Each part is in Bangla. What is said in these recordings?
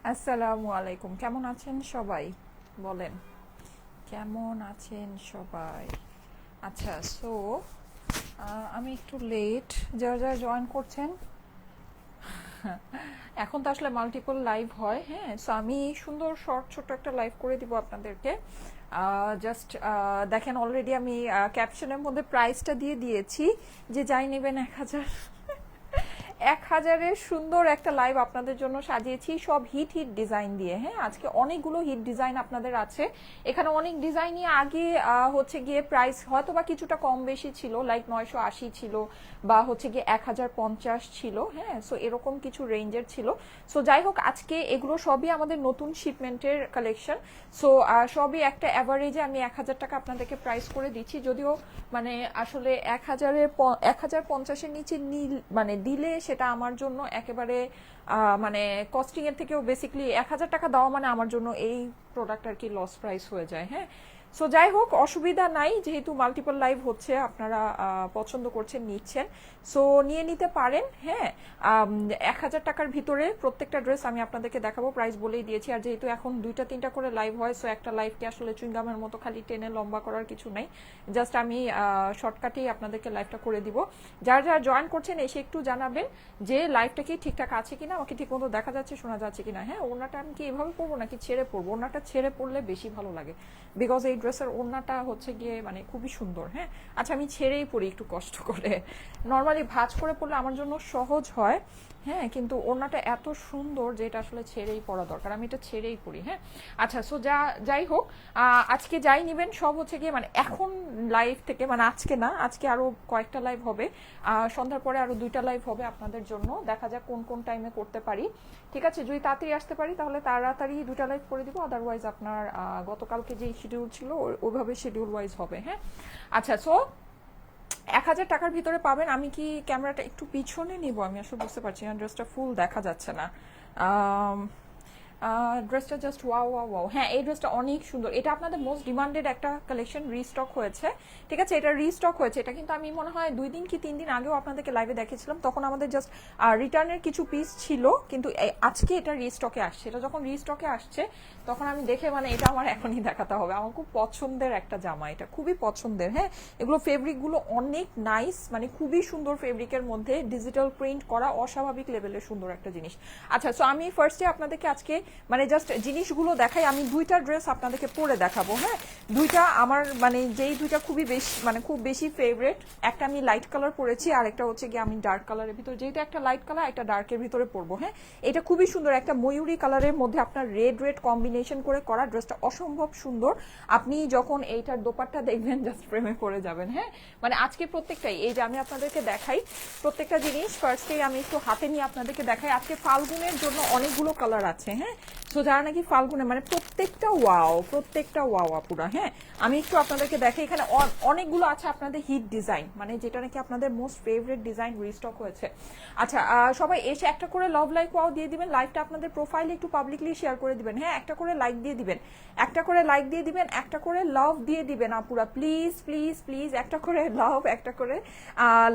আসসালামু আলাইকুম, কেমন আছেন সবাই? বলেন, কেমন আছেন সবাই? আচ্ছা, সো আমি একটু লেট, যারা যারা জয়েন করছেন। এখন তো আসলে মাল্টিপল লাইভ হয়, হ্যাঁ। সো আমি সুন্দর শর্ট ছোট্ট একটা লাইভ করে দিব আপনাদেরকে। জাস্ট দেখেন, অলরেডি আমি ক্যাপশনের মধ্যে প্রাইসটা দিয়ে দিয়েছি যে যাই নেবেন 1000। 1000-এর সুন্দর একটা লাইভ আপনাদের জন্য সাজিয়েছি, সব হিট হিট ডিজাইন দিয়ে। হ্যাঁ, আজকে অনেকগুলো হিট ডিজাইন আপনাদের আছে। এখানে অনেক ডিজাইনই আগে হচ্ছে গিয়ে প্রাইস হয়তো বা কিছুটা কম বেশি ছিল, লাইক 980 ছিল বা হচ্ছে গিয়ে 1050 ছিল। হ্যাঁ, সো এরকম কিছু রেঞ্জের ছিল। সো যাই হোক, আজকে এগুলো সবই আমাদের নতুন শিপমেন্টের কালেকশন। সো সবই একটা অ্যাভারেজে আমি 1000 টাকা আপনাদেরকে প্রাইস করে দিচ্ছি, যদিও মানে আসলে 1050-এর নিচে মানে দিলে সেটা আমার জন্য একেবারে মানে কস্টিং এর থেকেও বেসিকলি 1000 টাকা দেওয়া মানে আমার জন্য এই প্রোডাক্ট আর কি লস প্রাইস হয়ে যায়। হ্যাঁ, সো যাই হোক, অসুবিধা নাই, যেহেতু মাল্টিপল লাইভ হচ্ছে, আপনারা পছন্দ করছেন, নিচ্ছেন, সো নিয়ে নিতে পারেন। হ্যাঁ, 1000 টাকার ভিতরে প্রত্যেকটা ড্রেস আমি আপনাদেরকে দেখাবো, প্রাইস বলেই দিয়েছি। আর যেহেতু এখন 2টা 3টা করে লাইভ হয়, সো একটা লাইভকে আসলে চুইংগামের মতো খালি টেনে লম্বা করার কিছু নাই। জাস্ট আমি শর্টকাটেই আপনাদেরকে লাইভটা করে দিব। যারা যারা জয়েন করছেন এসে একটু জানাবেন যে লাইভটা কি ঠিকঠাক আছে কিনা, আমাকে ঠিক মতো দেখা যাচ্ছে, শোনা যাচ্ছে কিনা। হ্যাঁ, ওড়নাটা আমি কি এভাবে পরবো নাকি ছেড়ে পরবো? ওড়নাটা ছেড়ে পরলে বেশি ভালো লাগে, বিকজ এই ড্রেসের ওড়নাটা হচ্ছে গিয়ে মানে খুবই সুন্দর। হ্যাঁ, আচ্ছা, আমি ছেড়েই পরি একটু কষ্ট করে। নর্মালি ভাঁজ করে পরলে আমার জন্য সহজ হয়। হ্যাঁ, কিন্তু ওড়নাটা এত সুন্দর যে এটা আসলে ছেড়েই পরা দরকার, আমি এটা ছেড়েই পরি। হ্যাঁ, আচ্ছা, সো যাই হোক, আজকে যাই নিবেন সব হচ্ছে গিয়ে মানে এখন লাইভ থেকে, মানে আজকে না, আজকে আরো কয়েকটা লাইভ হবে, সন্ধ্যার পরে আরো 2টা লাইভ হবে আপনাদের জন্য। দেখা যাক কোন কোন টাইমে করতে পারি। ঠিক আছে, যদি তাড়াতাড়ি আসতে পারি তাহলে তাড়াতাড়ি 2টা লাইভ করে দিব, আদারওয়াইজ আপনার গতকালকে যে শিডিউল ছিল ওইভাবে শিডিউল ওয়াইজ হবে। হ্যাঁ, আচ্ছা, সো 1000 টাকার ভিতরে পাবেন। আমি কি ক্যামেরাটা একটু পিছনে নিব? আমি আসলে বুঝতে পারছি না, ড্রেসটা ফুল দেখা যাচ্ছে না। ড্রেসটা জাস্ট ওয়াও ওয়াও ওয়াও। হ্যাঁ, এই ড্রেসটা অনেক সুন্দর, এটা আপনাদের মোস্ট ডিমান্ডেড একটা কালেকশন, রিস্টক হয়েছে। ঠিক আছে, এটা রিস্টক হয়েছে, এটা কিন্তু আমি মনে হয় 2 দিন কি 3 দিন আগেও আপনাদেরকে লাইভে দেখেছিলাম, তখন আমাদের জাস্ট রিটার্নের কিছু পিস ছিল, কিন্তু আজকে এটা রিস্টকে আসছে। এটা যখন রিস্টকে আসছে তখন আমি দেখে মানে এটা আমার এখনই দেখাতে হবে। আমার খুব পছন্দের একটা জামা, এটা খুবই পছন্দের। হ্যাঁ, এগুলো ফেব্রিকগুলো অনেক নাইস, মানে খুবই সুন্দর ফেব্রিকের মধ্যে ডিজিটাল প্রিন্ট করা, অস্বাভাবিক লেভেলের সুন্দর একটা জিনিস। আচ্ছা, সো আমি ফার্স্টে আপনাদেরকে আজকে মানে জাস্ট জিনিসগুলো দেখাই। আমি 2টা ড্রেস আপনাদেরকে পরে দেখাবো। হ্যাঁ, 2টা আমার মানে যেই 2টা খুবই বেশি মানে খুব বেশি ফেভারিট। একটা আমি লাইট কালার পরেছি, আর একটা হচ্ছে গিয়ে আমি ডার্ক কালারের ভিতরে, যেহেতু একটা লাইট কালার একটা ডার্কের ভিতরে পরবো। হ্যাঁ, এটা খুবই সুন্দর, একটা ময়ূরী কালারের মধ্যে আপনার রেড রেড কম্বিনেশন করে করা, ড্রেসটা অসম্ভব সুন্দর। আপনি যখন এইটার দোপাট্টা দেখবেন জাস্ট প্রেমে পড়ে যাবেন। হ্যাঁ, মানে আজকে প্রত্যেকটাই, এই যে আমি আপনাদেরকে দেখাই প্রত্যেকটা জিনিস ফার্স্টেই আমি একটু হাতে নিয়ে আপনাদেরকে দেখাই। আজকে ফাল্গুনের জন্য অনেকগুলো কালার আছে। হ্যাঁ, সো যারা নাকি ফাল্গুনে মানে প্রত্যেকটা ওয়াও, প্রত্যেকটা ওয়াও আপুরা। হ্যাঁ, আমি একটু আপনাদেরকে দেখাই, এখানে অনেকগুলো আছে আপনাদের হিট ডিজাইন, মানে যেটা নাকি আপনাদের মোস্ট ফেভারিট ডিজাইন রিস্টক হয়েছে। আচ্ছা, সবাই এসে একটা করে লাভ লাইক ওয়াও দিয়ে দিবেন, লাইভটা আপনাদের প্রোফাইলে একটু পাবলিকলি শেয়ার করে দিবেন। হ্যাঁ, একটা করে লাইক দিয়ে দিবেন, একটা করে লাইক দিয়ে দিবেন, একটা করে লাভ দিয়ে দিবেন আপুরা, প্লিজ প্লিজ প্লিজ, একটা করে লাভ, একটা করে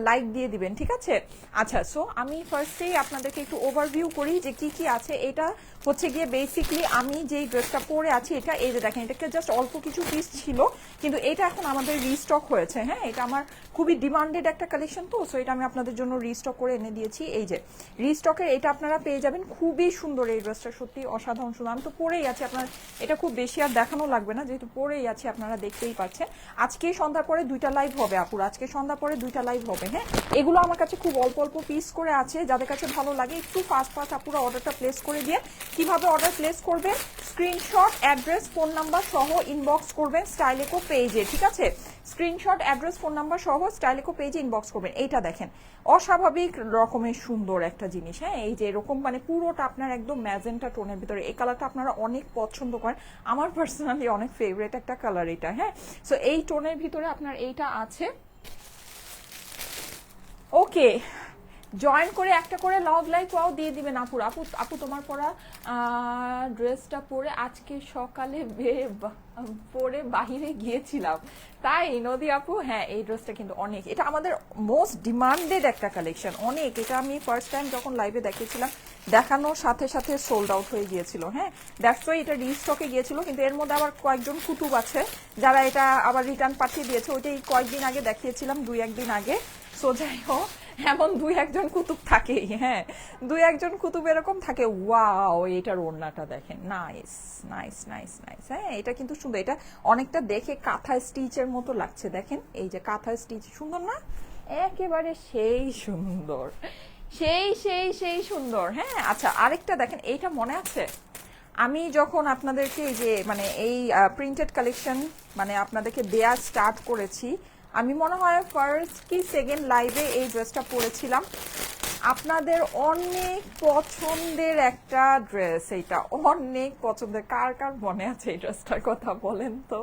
লাইক দিয়ে দিবেন। ঠিক আছে, আচ্ছা, সো আমি ফার্স্টেই আপনাদেরকে একটু ওভারভিউ করি যে কি কি আছে। এটা হচ্ছে গিয়ে বেসিকলি আমি যেই ড্রেসটা পরে আছি, এটা এই যে দেখেন, এটাকে জাস্ট অল্প কিছু পিস ছিল, কিন্তু এটা এখন আমাদের রিস্টক হয়েছে। হ্যাঁ, এটা আমার খুবই ডিমান্ডেড একটা কালেকশন, তো সো এটা আমি আপনাদের জন্য রিস্টক করে এনে দিয়েছি। এই যে রিস্টকের এটা আপনারা পেয়ে যাবেন, খুবই সুন্দর এই ড্রেসটা, সত্যি অসাধারণ সুন্দর। আমি তো পরেই আছি, আপনার এটা খুব বেশি আর দেখানো লাগবে না, যেহেতু পরেই আছি, আপনারা দেখতেই পাচ্ছেন। আজকে সন্ধ্যার পরে 2টা লাইভ হবে আপুর, আজকে সন্ধ্যার পরে 2টা লাইভ হবে। হ্যাঁ, এগুলো আমার কাছে খুব অল্প অল্প পিস করে আছে, যাদের কাছে ভালো লাগে একটু ফাস্ট ফাস্ট আপুরা অর্ডারটা প্লেস করে দিয়ে। কিভাবে অর্ডার প্লেস করবেন? স্ক্রিনশট, অ্যাড্রেস, ফোন নাম্বার সহ ইনবক্স করবেন স্টাইলেকো পেজে। ঠিক আছে, স্ক্রিনশট, অ্যাড্রেস, ফোন নাম্বার সহ স্টাইলেকো পেজে ইনবক্স করবেন। এইটা দেখেন, অস্বাভাবিক রকমের সুন্দর একটা জিনিস। হ্যাঁ, এই যে এরকম মানে পুরোটা আপনার একদম ম্যাজেন্টা টোনের ভিতরে, এই কালারটা আপনারা অনেক পছন্দ করেন, আমার পার্সোনালি অনেক ফেভারিট একটা কালার এটা। হ্যাঁ, সো এই টোনের ভিতরে আপনার এইটা আছে। ওকে, জয়েন করে একটা করে লাভ লাইক ওয়াও দিয়ে দিবেন আপুর। আপু আপু তোমার পরা ড্রেসটা পরে আজকে সকালে পরে বাহিরে গিয়েছিলাম, তাই নদী আপু? হ্যাঁ, এই ড্রেসটা কিন্তু অনেক, এটা আমাদের মোস্ট ডিমান্ডেড একটা কালেকশন, অনেক। এটা আমি ফার্স্ট টাইম যখন লাইভে দেখিয়েছিলাম, দেখানোর সাথে সাথে সোল্ড আউট হয়ে গিয়েছিল। হ্যাঁ, দ্যাটস ওয়াই এটা রিস্টকে গিয়েছিল, কিন্তু এর মধ্যে আবার কয়েকজন কুতুব আছে যারা এটা আবার রিটার্ন পাঠিয়ে দিয়েছে। ওইটাই কয়েকদিন আগে দেখিয়েছিলাম, 2-1 দিন আগে। সো যাই হোক, এমন 2-1 কুতুব থাকেই। হ্যাঁ, 2-1 কুতুব এরকম থাকে। ওয়াও, এটার ওড়নাটা দেখেন, নাইস নাইস নাইস নাইস। হ্যাঁ, এটা কিন্তু সুন্দর, এটা অনেকটা দেখে কাঁথা স্টিচের মতো লাগছে। দেখেন এই যে কাঁথা স্টিচ, সুন্দর না? একেবারে সেই সুন্দর, সেই সেই সেই সুন্দর। হ্যাঁ, আচ্ছা আরেকটা দেখেন, এইটা মনে আছে আমি যখন আপনাদেরকে এই যে মানে এই প্রিন্টেড কালেকশন মানে আপনাদেরকে দেয়া স্টার্ট করেছি, আমি মনে হয় ফার্স্ট কি সেকেন্ড লাইভে এই ড্রেসটা পরেছিলাম। আপনাদের অনেক পছন্দের একটা ড্রেস, এইটা অনেক পছন্দের। কার কার মনে আছে এই ড্রেসটার কথা বলেন তো?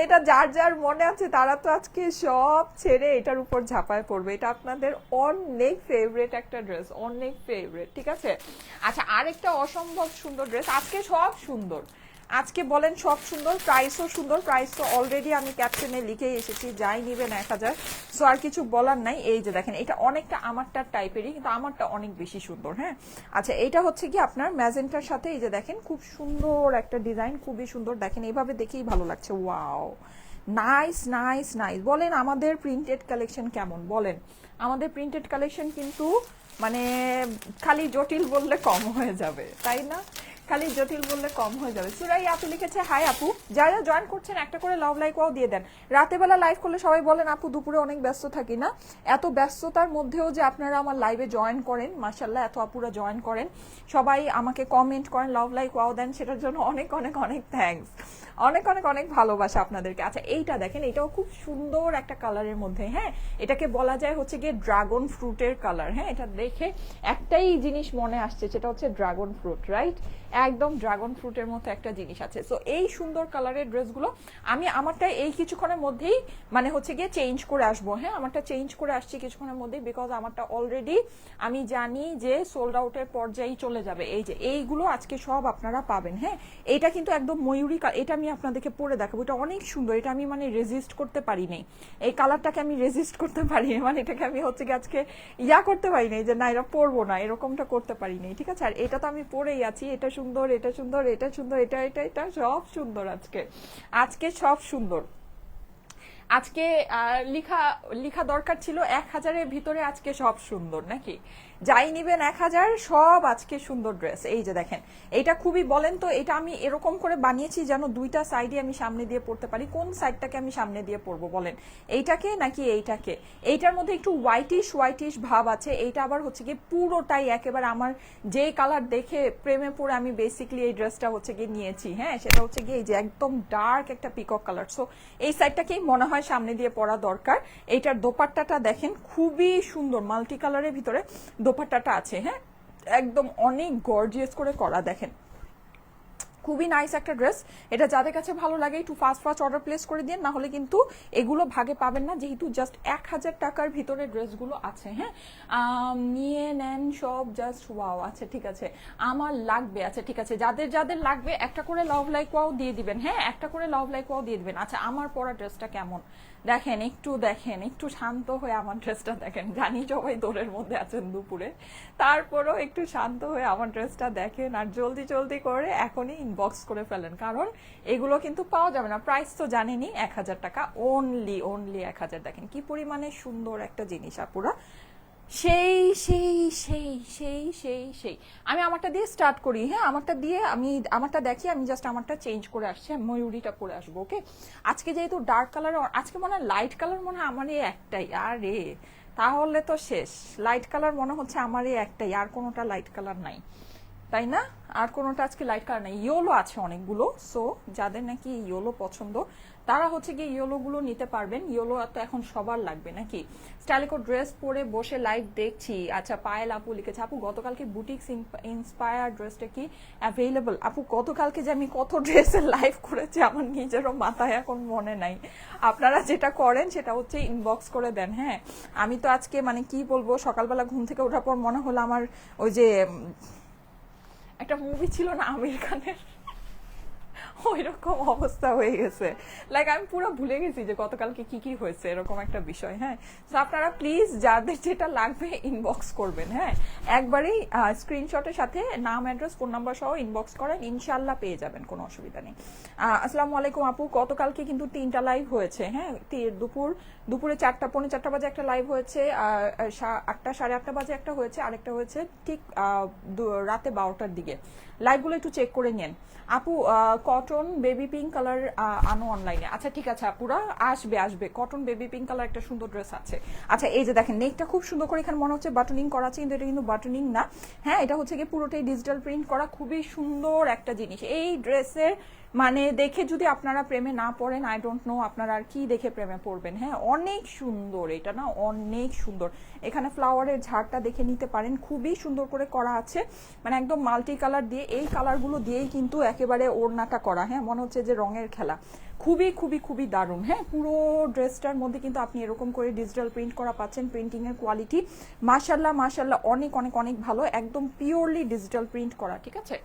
এটা যার যার মনে আছে তারা তো আজকে সব ছেড়ে এটার উপর ঝাঁপায় পড়বে। এটা আপনাদের অনেক ফেভারিট একটা ড্রেস, অনেক ফেভারিট। ঠিক আছে, আচ্ছা আরেকটা অসম্ভব সুন্দর ড্রেস। আজকে সব সুন্দর, আজকে বলেন সব সুন্দর, প্রাইসও সুন্দর। প্রাইস তো অলরেডি আমি ক্যাপশনে লিখেই এসেছি, যাই নিবেন 1000। সো আর কিছু বলার নাই। এই যে দেখেন, এটা অনেকটা আমারটার টাইপেরই, কিন্তু আমারটা অনেক বেশি সুন্দর। হ্যাঁ, আচ্ছা এইটা হচ্ছে কি আপনার ম্যাজেন্টার সাথে, এই যে দেখেন খুব সুন্দর একটা ডিজাইন, খুবই সুন্দর। দেখেন এইভাবে দেখেই ভালো লাগছে। Wow, nice nice nice. বলেন আমাদের প্রিন্টেড কালেকশন কেমন? বলেন আমাদের প্রিন্টেড কালেকশন কিন্তু মানে খালি জটিল বললে কম হয়ে যাবে, তাই না? খালি জটিল বললে কম হয়ে যাবে। সুরাই আপু লিখেছে, হাই আপু, যারা জয়েন করছেন একটা করে লাভ লাইক ওয়াও দিয়ে দেন। রাতে বেলা লাইভ করলে সবাই বলেন আপু দুপুরে অনেক ব্যস্ত থাকি না, এত ব্যস্ততার মধ্যেও যে আপনারা আমার লাইভে জয়েন করেন, মাশাল্লাহ এত আপুরা জয়েন করেন, সবাই আমাকে কমেন্ট করেন, লাভ লাইক ওয়াও দেন, সেটার জন্য অনেক অনেক অনেক থ্যাঙ্কস, অনেক অনেক অনেক ভালোবাসা আপনাদেরকে। আচ্ছা এইটা দেখেন, এটাও খুব সুন্দর একটা কালারের মধ্যে। হ্যাঁ, এটাকে বলা যায় হচ্ছে গিয়ে ড্রাগন ফ্রুটের কালার। হ্যাঁ, এটা দেখে একটাই জিনিস মনে আসছে, সেটা হচ্ছে ড্রাগন ফ্রুট, রাইট? একদম ড্রাগন ফ্রুটের মতো একটা জিনিস আছে। সো এই সুন্দর কালারের ড্রেসগুলো আমি আমারটা এই কিছুক্ষণের মধ্যেই মানে হচ্ছে গিয়ে চেঞ্জ করে আসবো। হ্যাঁ, আমারটা চেঞ্জ করে আসছি কিছুক্ষণের মধ্যেই, বিকজ আমারটা অলরেডি আমি জানি যে সোল্ড আউটের পর্যায়ে চলে যাবে। এই যে এইগুলো আজকে সব আপনারা পাবেন। হ্যাঁ, এটা কিন্তু একদম ময়ূরী, এটা আমি আপনাদেরকে পরে দেখাবো, এটা অনেক সুন্দর। এটা আমি মানে রেজিস্ট করতে পারিনি, এই কালারটাকে আমি রেজিস্ট করতে পারিনি, মানে এটাকে আমি হচ্ছে কি আজকে করতে পারিনি যে না এটা পরবো না, এরকমটা করতে পারিনি। ঠিক আছে, আর এটা তো আমি পরেই আছি। এটা সুন্দর, এটা সুন্দর, এটা সুন্দর, এটা এটা এটা সব সুন্দর। আজকে আজকে সব সুন্দর। আজকে লিখা লিখা দরকার ছিল 1000-এর ভিতরে আজকে সব সুন্দর, নাকি? যাই নিবেন 1000 সব আজকে সুন্দর ড্রেস। এই যে দেখেন, এটা খুবই, বলেন তো এটা আমি এরকম করে বানিয়েছি যেন দুইটা সাইডে আমি সামনে দিয়ে পড়তে পারি। কোন সাইডটাকে আমি সামনে দিয়ে পড়বো বলেন? এইটাকে নাকি এইটাকে? এইটার মধ্যে একটু হোয়াইটিশ হোয়াইটিশ ভাব আছে, এইটা আবার হচ্ছে কি পুরোটাই একেবারে আমার যে কালার দেখে প্রেমে পড়ে আমি বেসিক্যালি এই ড্রেসটা হচ্ছে গিয়ে নিয়েছি। হ্যাঁ, সেটা হচ্ছে গিয়ে এই যে একদম ডার্ক একটা পিকক কালার। সো এই সাইডটাকেই মনে হয় সামনে দিয়ে পরা দরকার। এইটার দোপাট্টাটা দেখেন খুবই সুন্দর, মাল্টি কালারের ভিতরে দোপাট্টাটা আছে। হ্যাঁ, একদম অনেক গর্জিয়াস করে করা, দেখেন খুবই নাইস একটা ড্রেস। এটা যাদের কাছে ভালো লাগে একটু ফাস্ট ফাস্ট অর্ডার প্লেস করে দিন, না হলে কিন্তু এগুলো ভাগে পাবেন না, যেহেতু জাস্ট 1000 টাকার ভিতরে ড্রেসগুলো আছে। হ্যাঁ, নিয়ে নেন সব, জাস্ট ওয়াও। আচ্ছা ঠিক আছে, আমার লাগবে। আচ্ছা ঠিক আছে, যাদের যাদের লাগবে একটা করে লাভ লাইক ওয়াও দিয়ে দিবেন। হ্যাঁ, একটা করে লাভ লাইক ওয়াও দিয়ে দিবেন। আচ্ছা আমার পরা ড্রেসটা কেমন দেখেন, দেখেন একটু শান্ত হয়ে আমার ড্রেসটা দেখেন। জানি সবাই দৌড়ের মধ্যে আছেন দুপুরে, তারপরেও একটু শান্ত হয়ে আমার ড্রেসটা দেখেন, আর জলদি জলদি করে এখনই ইনবক্স করে ফেলেন, কারণ এগুলো কিন্তু পাওয়া যাবে না। প্রাইস তো জানেনই, 1000 টাকা অনলি, অনলি 1000। দেখেন কি পরিমাণে সুন্দর একটা জিনিস আপুরা, সেই সেই সেই সেই সেই সেই। আমি আমারটা দিয়ে স্টার্ট করি। হ্যাঁ, আমারটা দিয়ে আমি আমারটা দেখি, আমি জাস্ট আমারটা চেঞ্জ করে আসছি, ময়ূরীটা পরে আসবো। ওকে, আজকে যেহেতু ডার্ক কালার, আজকে মনে হয় লাইট কালার মনে হয় আমার এই একটাই। আরে তাহলে তো শেষ, লাইট কালার মনে হচ্ছে আমার এই একটাই, আর কোনোটা লাইট কালার নাই। তাই না? আর কোনোটা আজকে লাইট কালার নাই, ইয়েলো আছে অনেকগুলো। সো যাদের নাকি ইয়েলো পছন্দ তারা হচ্ছে গিয়ে ইয়েলোগুলো নিতে পারবেন। ইয়েলো তো এখন সবার লাগবে নাকি? স্টাইলিকো ড্রেস পরে বসে লাইভ দেখছি। আচ্ছা, পায়েল আপু লিখেছে, আপু গতকালকে বুটিক্স ইন্সপায়ার ড্রেসটা কি অ্যাভেলেবল? আপু গতকালকে যে আমি কত ড্রেসের লাইভ করেছি আমার নিজেরও মাথায় এখন মনে নাই। আপনারা যেটা করেন সেটা হচ্ছে ইনবক্স করে দেন। হ্যাঁ, আমি তো আজকে মানে কি বলবো, সকালবেলা ঘুম থেকে ওঠার পর মনে হলো আমার ওই যে একটা মুভি ছিল না আমির খানের, ওই রকম অবস্থা হয়ে গেছে। লাইক আমি পুরো ভুলে গেছি যে গতকালকে কি কি হয়েছে, এরকম একটা বিষয়। হ্যাঁ, তো আপনারা প্লিজ যাদের যেটা লাগবে ইনবক্স করবেন। হ্যাঁ, একবারেই স্ক্রিনশটের সাথে নাম, অ্যাড্রেস, ফোন নাম্বার সহ ইনবক্স করেন, ইনশাল্লাহ পেয়ে যাবেন, কোনো অসুবিধা নেই। আসসালামু আলাইকুম আপু, গতকালকে কিন্তু 3টা লাইভ হয়েছে। হ্যাঁ, দুপুরে 4টা, পৌনে 4টা বাজে একটা লাইভ হয়েছে, 8টা, সাড়ে 8টা বাজে একটা হয়েছে, আরেকটা হয়েছে ঠিক রাতে 12টার দিকে। লাইভগুলো একটু চেক করে নেন। আপু কটন বেবি পিঙ্ক কালার আনো অনলাইনে। আচ্ছা ঠিক আছে আপুরা, আসবে কটন বেবি পিঙ্ক কালার একটা সুন্দর ড্রেস আছে। আচ্ছা এই যে দেখেন, নেকটা খুব সুন্দর করে এখানে মনে হচ্ছে বাটনিং করা আছে, কিন্তু এটা কিন্তু বাটনিং না। হ্যাঁ, এটা হচ্ছে গিয়ে পুরোটাই ডিজিটাল প্রিন্ট করা, খুবই সুন্দর একটা জিনিস। এই ড্রেসের মানে দেখে যদি আপনারা প্রেমে না পড়েন, আই ডোন্ট নো আপনারা আর কি দেখে প্রেমে পড়বেন। হ্যাঁ, অনেক সুন্দর এটা, না অনেক সুন্দর। এখানে ফ্লাওয়ারের ঝাড়টা দেখে নিতে পারেন, খুবই সুন্দর করে করা আছে, মানে একদম মাল্টি কালার দিয়ে, এই কালারগুলো দিয়েই কিন্তু একেবারে ওড়নাটা করা। হ্যাঁ, মনে হচ্ছে যে রঙের খেলা, খুবই খুবই খুবই দারুণ। হ্যাঁ, পুরো ড্রেসটার মধ্যে কিন্তু আপনি এরকম করে ডিজিটাল প্রিন্ট করা পাচ্ছেন। প্রিন্টিং এর কোয়ালিটি মাশাল্লাহ মাশাল্লাহ অনেক অনেক অনেক ভালো, একদম পিওরলি ডিজিটাল প্রিন্ট করা। ঠিক আছে।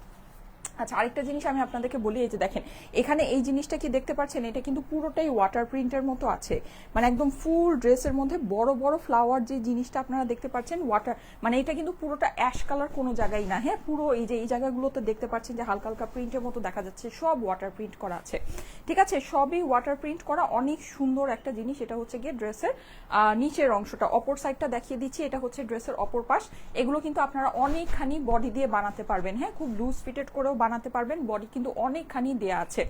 আচ্ছা, আরেকটা জিনিস আমি আপনাদেরকে বলি, এই যে দেখেন এখানে এই জিনিসটা কি দেখতে পাচ্ছেন, এটা কিন্তু পুরোটাই ওয়াটার প্রিন্টের মতো আছে, মানে একদম ফুল ড্রেসের মধ্যে বড় বড় ফ্লাওয়ার যে জিনিসটা আপনারা দেখতে পাচ্ছেন, ওয়াটার মানে এটা কিন্তু পুরোটা অ্যাশ কালার কোনো জায়গায় না। হ্যাঁ, পুরো এই যে এই জায়গাগুলোতে দেখতে পাচ্ছেন যে হালকা হালকা প্রিন্টের মতো দেখা যাচ্ছে, সব ওয়াটার প্রিন্ট করা আছে। ঠিক আছে, সবই ওয়াটার প্রিন্ট করা, অনেক সুন্দর একটা জিনিস। এটা হচ্ছে গিয়ে ড্রেসের নিচের অংশটা, অপর সাইডটা দেখিয়ে দিচ্ছি, এটা হচ্ছে ড্রেসের অপর পাশ। এগুলো কিন্তু আপনারা অনেকখানি বডি দিয়ে বানাতে পারবেন। হ্যাঁ, খুব লুজ ফিটেড করেও বানাতে পারবেন, বডি কিন্তু অনেকখানি দেয়া আছে।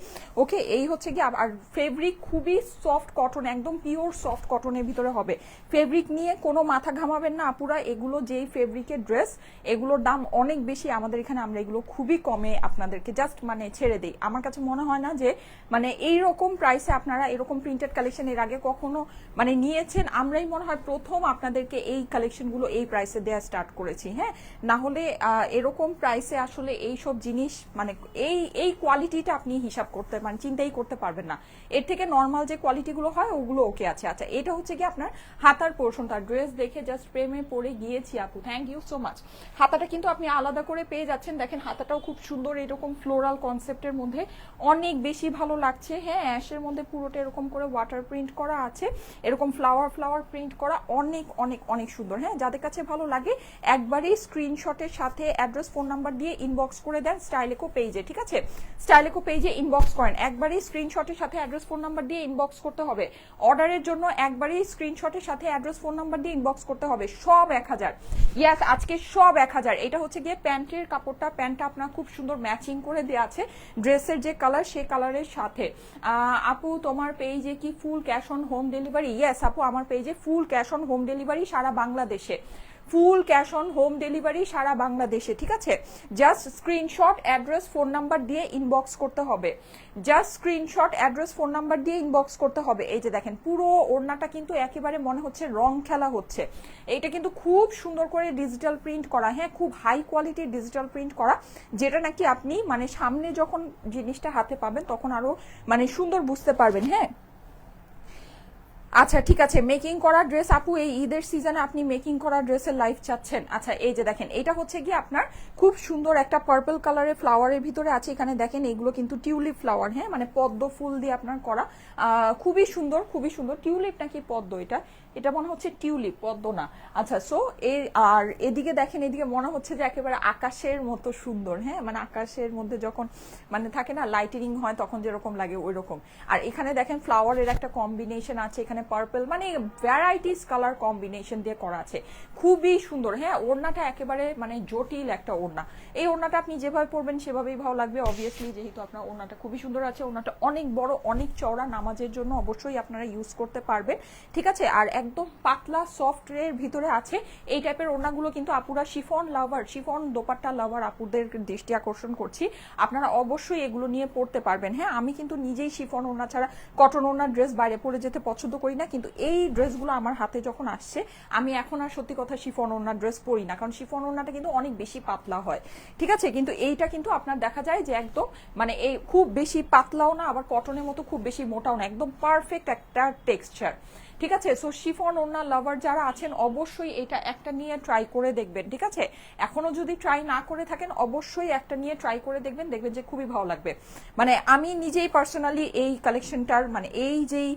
ওকে, এই হচ্ছে কি। আর ফেব্রিক খুবই সফট কটন, একদম পিওর সফট কটনের ভিতরে হবে। ফেব্রিক নিয়ে কোনো মাথা ঘামাবেন না আপুরা, এগুলো যেই ফেব্রিকের ড্রেস, এগুলোর দাম অনেক বেশি আমাদের এখানে, আমরা এগুলো খুবই কমে আপনাদেরকে জাস্ট মানে ছেড়ে দিই। আমার কাছে মনে হয় না যে মানে এইরকম প্রাইসে আপনারা এরকম প্রিন্টেড কালেকশন এর আগে কখনো মানে নিয়েছেন। আমরাই মনে হয় প্রথম আপনাদেরকে এই কালেকশনগুলো এই প্রাইসে দেওয়া স্টার্ট করেছি। হ্যাঁ, না হলে এরকম প্রাইসে আসলে এই সব জিনিস মানে এই কোয়ালিটিটা আপনি হিসাব করতে মানে চিন্তাই করতে পারবেন না। এর থেকে নর্মাল যে কোয়ালিটিগুলো হয় ওগুলো ওকে আছে। আচ্ছা, এটা হচ্ছে কি আপনার হাতার পোর্শন, তার ড্রেস দেখে জাস্ট প্রেমে পড়ে গিয়েছি আপু, থ্যাংক ইউ সো মাচ। হাতাটা কিন্তু আপনি আলাদা করে পেয়ে যাচ্ছেন, দেখেন হাতাটাও খুব সুন্দর, এরকম ফ্লোরাল কনসেপ্টের মধ্যে অনেক বেশি ভালো লাগছে। হ্যাঁ, অ্যাশের মধ্যে পুরোটা এরকম করে ওয়াটার প্রিন্ট করা আছে, এরকম ফ্লাওয়ার প্রিন্ট করা, অনেক অনেক অনেক সুন্দর। হ্যাঁ, যাদের কাছে ভালো লাগে একবারই স্ক্রিনশটের সাথে অ্যাড্রেস, ফোন নাম্বার দিয়ে ইনবক্স করে দেন স্টাইলিকো পেজে। ঠিক আছে, স্টাইলিকো পেজে ইনবক্স করেন, একবারই স্ক্রিনশটের সাথে অ্যাড্রেস, ফোন নাম্বার দিয়ে ইনবক্স করতে হবে। অর্ডারের জন্য একবারই স্ক্রিনশটের সাথে অ্যাড্রেস, ফোন নাম্বার দিয়ে ইনবক্স করতে হবে। সব 1000, ইয়াস আজকে সব 1000। এটা হচ্ছে গিয়ে প্যান্টের কাপড়টা, প্যান্টটা আপনার খুব সুন্দর ম্যাচিং করে দেওয়া আছে ড্রেসের যে কালার সেই কালারের সাথে। আপু তোমার পেজে কি full cash on home delivery? Yes আপু, আমার পেজে full cash on home delivery সারা বাংলাদেশে, full cash on home delivery সারা বাংলাদেশে। ঠিক আছে, just screenshot address phone number দিয়ে ইনবক্স করতে হবে, just screenshot address phone number দিয়ে ইনবক্স করতে হবে। এই যে দেখেন পুরো ওড়নাটা কিন্তু একেবারে মনে হচ্ছে রং খেলা হচ্ছে। এইটা কিন্তু খুব সুন্দর করে ডিজিটাল প্রিন্ট করা। হ্যাঁ, খুব হাই কোয়ালিটির ডিজিটাল প্রিন্ট করা, যেটা নাকি আপনি মানে সামনে যখন জিনিসটা হাতে পাবেন তখন আরো মানে সুন্দর বুঝতে পারবেন। হ্যাঁ, আচ্ছা ঠিক আছে, মেকিং করা ড্রেস আপু, এই ঈদের সিজনে আপনি মেকিং করা ড্রেসের লাইফ চাচ্ছেন। আচ্ছা এই যে দেখেন, এটা হচ্ছে কি আপনার খুব সুন্দর একটা পার্পল কালারের ফ্লাওয়ারের ভিতরে আছে। এখানে দেখেন এগুলো কিন্তু টিউলিপ ফ্লাওয়ার। হ্যাঁ, মানে পদ্ম ফুল দিয়ে আপনার করা, খুবই সুন্দর খুবই সুন্দর। টিউলিপ নাকি পদ্ম? এটা এটা মনে হচ্ছে টিউলিপ, পদ্ম না। আচ্ছা, সো আর এদিকে দেখেন, এদিকে মনে হচ্ছে যে একেবারে আকাশের মতো সুন্দর। হ্যাঁ, মানে আকাশের মধ্যে যখন মানে থাকে না লাইটিনিং হয় তখন যেরকম লাগে ওই রকম। আর এখানে দেখেন ফ্লাওয়ারের একটা কম্বিনেশন আছে, এখানে পার্পল, মানে ভ্যারাইটিস কালার কম্বিনেশন দিয়ে করা আছে, খুবই সুন্দর। হ্যাঁ, ওড়নাটা একেবারে মানে জটিল একটা ওড়না। এই ওড়নাটা আপনি যেভাবে পরবেন সেভাবেই ভালো লাগবে অবভিয়াসলি, যেহেতু আপনার ওড়নাটা খুবই সুন্দর আছে। ওড়নাটা অনেক বড়, অনেক চওড়া, নামাজের জন্য অবশ্যই আপনারা ইউজ করতে পারবেন। ঠিক আছে, আর একদম পাতলা সফট এর ভিতরে আছে। এই টাইপের ওড়নাগুলো কিন্তু আপুরা শিফন লাভার, শিফন দোপাট্টা লাভার আপুদের দৃষ্টি আকর্ষণ করছি, আপনারা অবশ্যই এগুলো নিয়ে পড়তে পারবেন। হ্যাঁ, আমি কিন্তু নিজেই শিফন ওড়না ছাড়া কটন ওড়নার ড্রেস বাইরে পরে যেতে পছন্দ করি না, কিন্তু এই ড্রেসগুলো আমার হাতে যখন আসছে আমি এখন আর সত্যি কথা শিফন ওড়নার ড্রেস পরি না, কারণ শিফন ওড়নাটা কিন্তু অনেক বেশি পাতলা হয়, ঠিক আছে। কিন্তু এইটা কিন্তু আপনার দেখা যায় যে একদম মানে এই খুব বেশি পাতলাও না, আবার কটনের মতো খুব বেশি মোটাও না, একদম পারফেক্ট একটা টেক্সচার, ঠিক আছে। সো শিফন ওড়না লাভার যারা আছেন অবশ্যই এটা একটা নিয়ে ট্রাই করে দেখবেন, ঠিক আছে। এখনো যদি ট্রাই না করে থাকেন অবশ্যই একটা নিয়ে ট্রাই করে দেখবেন, দেখবেন যে খুবই ভালো লাগবে। মানে আমি নিজেই পার্সোনালি এই কালেকশনটার মানে এই যেই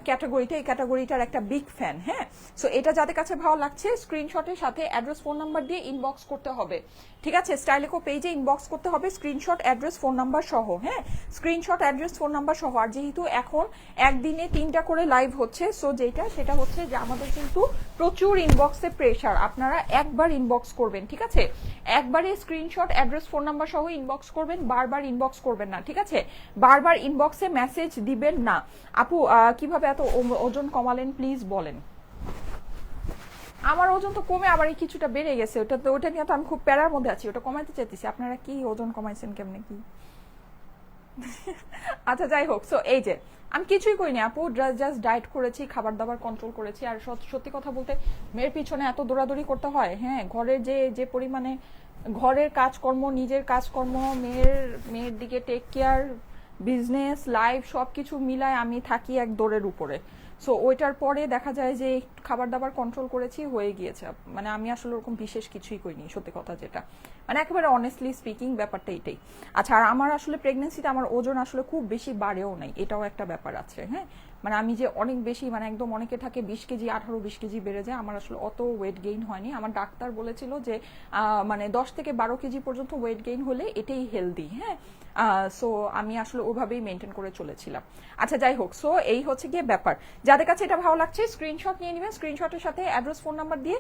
ক্যাটাগরিটা, এই ক্যাটাগরিটার একটা বিগ ফ্যান। হ্যাঁ, সো এটা যাদের কাছে ভালো লাগছে স্ক্রিনশটের সাথে অ্যাড্রেস ফোন নাম্বার দিয়ে ইনবক্স করতে হবে, ঠিক আছে। স্টাইলেকো পেজে ইনবক্স করতে হবে স্ক্রিনশট অ্যাড্রেস ফোন নাম্বার সহ। হ্যাঁ, স্ক্রিনশট অ্যাড্রেস ফোন নাম্বার সহ। আর যেহেতু এখন একদিনে 3টা করে লাইভ হচ্ছে, সো সেটা হচ্ছে যে আমাদের কিন্তু প্রচুর ইনবক্সে প্রেশার, আপনারা একবার ইনবক্স করবেন, ঠিক আছে। একবারে স্ক্রিনশট অ্যাড্রেস ফোন নাম্বার সহ ইনবক্স করবেন, বারবার ইনবক্স করবেন না, ঠিক আছে। বারবার ইনবক্সে মেসেজ দিবেন না। আপু কিভাবে এত ওজন কমালেন প্লিজ বলেন। আমার ওজন তো কমে আবার কিছুটা বেড়ে গেছে, ওটা নিয়ে তো আমি খুব প্যারার মধ্যে আছি, ওটা কমাইতে চাইতেছি। আপনারা কি ওজন কমাইছেন কেমনে কি? আচ্ছা যাই হোক, সো এই যে আমি কিছুই করিনি আপু, জাস্ট ডায়েট করেছি, খাবার দাবার কন্ট্রোল করেছি। আর সত্যি কথা বলতে মেয়ের পিছনে এত দৌড়াদৌড়ি করতে হয়, হ্যাঁ, ঘরের যে পরিমাণে ঘরের কাজকর্ম, নিজের কাজকর্ম, মেয়ের দিকে টেক কেয়ার, বিজনেস লাইফ সব কিছু মিলায় আমি থাকি এক দৌড়ের উপরে। সো ওইটার পরে দেখা যায় যে খাবার দাবার কন্ট্রোল করেছি, হয়ে গিয়েছে। মানে আমি আসলে ওরকম বিশেষ কিছুই করিনি, সত্যি কথা যেটা, মানে একেবারে অনেস্টলি স্পিকিং ব্যাপারটা এটাই। আচ্ছা, আর আমার আসলে প্রেগনেন্সিতে আমার ওজন আসলে খুব বেশি বাড়েও নাই, এটাও একটা ব্যাপার আছে। হ্যাঁ, মানে আমি যে অনেক বেশি মানে একদম অনেকে থাকে 20 কেজি 18-20 কেজি বেড়ে যায়, আমার আসলে অত ওয়েট গেইন হয়নি। আমার ডাক্তার বলেছিল যে মানে 10 থেকে 12 কেজি পর্যন্ত ওয়েট গেইন হলে এটাই হেলদি। হ্যাঁ, সো আমি আসলে ওইভাবেই মেনটেন করে চলেছিলাম। আচ্ছা যাই হোক, সো এই হচ্ছে গিয়ে ব্যাপার। যাদের কাছে এটা ভালো লাগছে স্ক্রিনশট নিয়ে নেবেন, স্ক্রিনশটের সাথে অ্যাড্রেস ফোন নাম্বার দিয়ে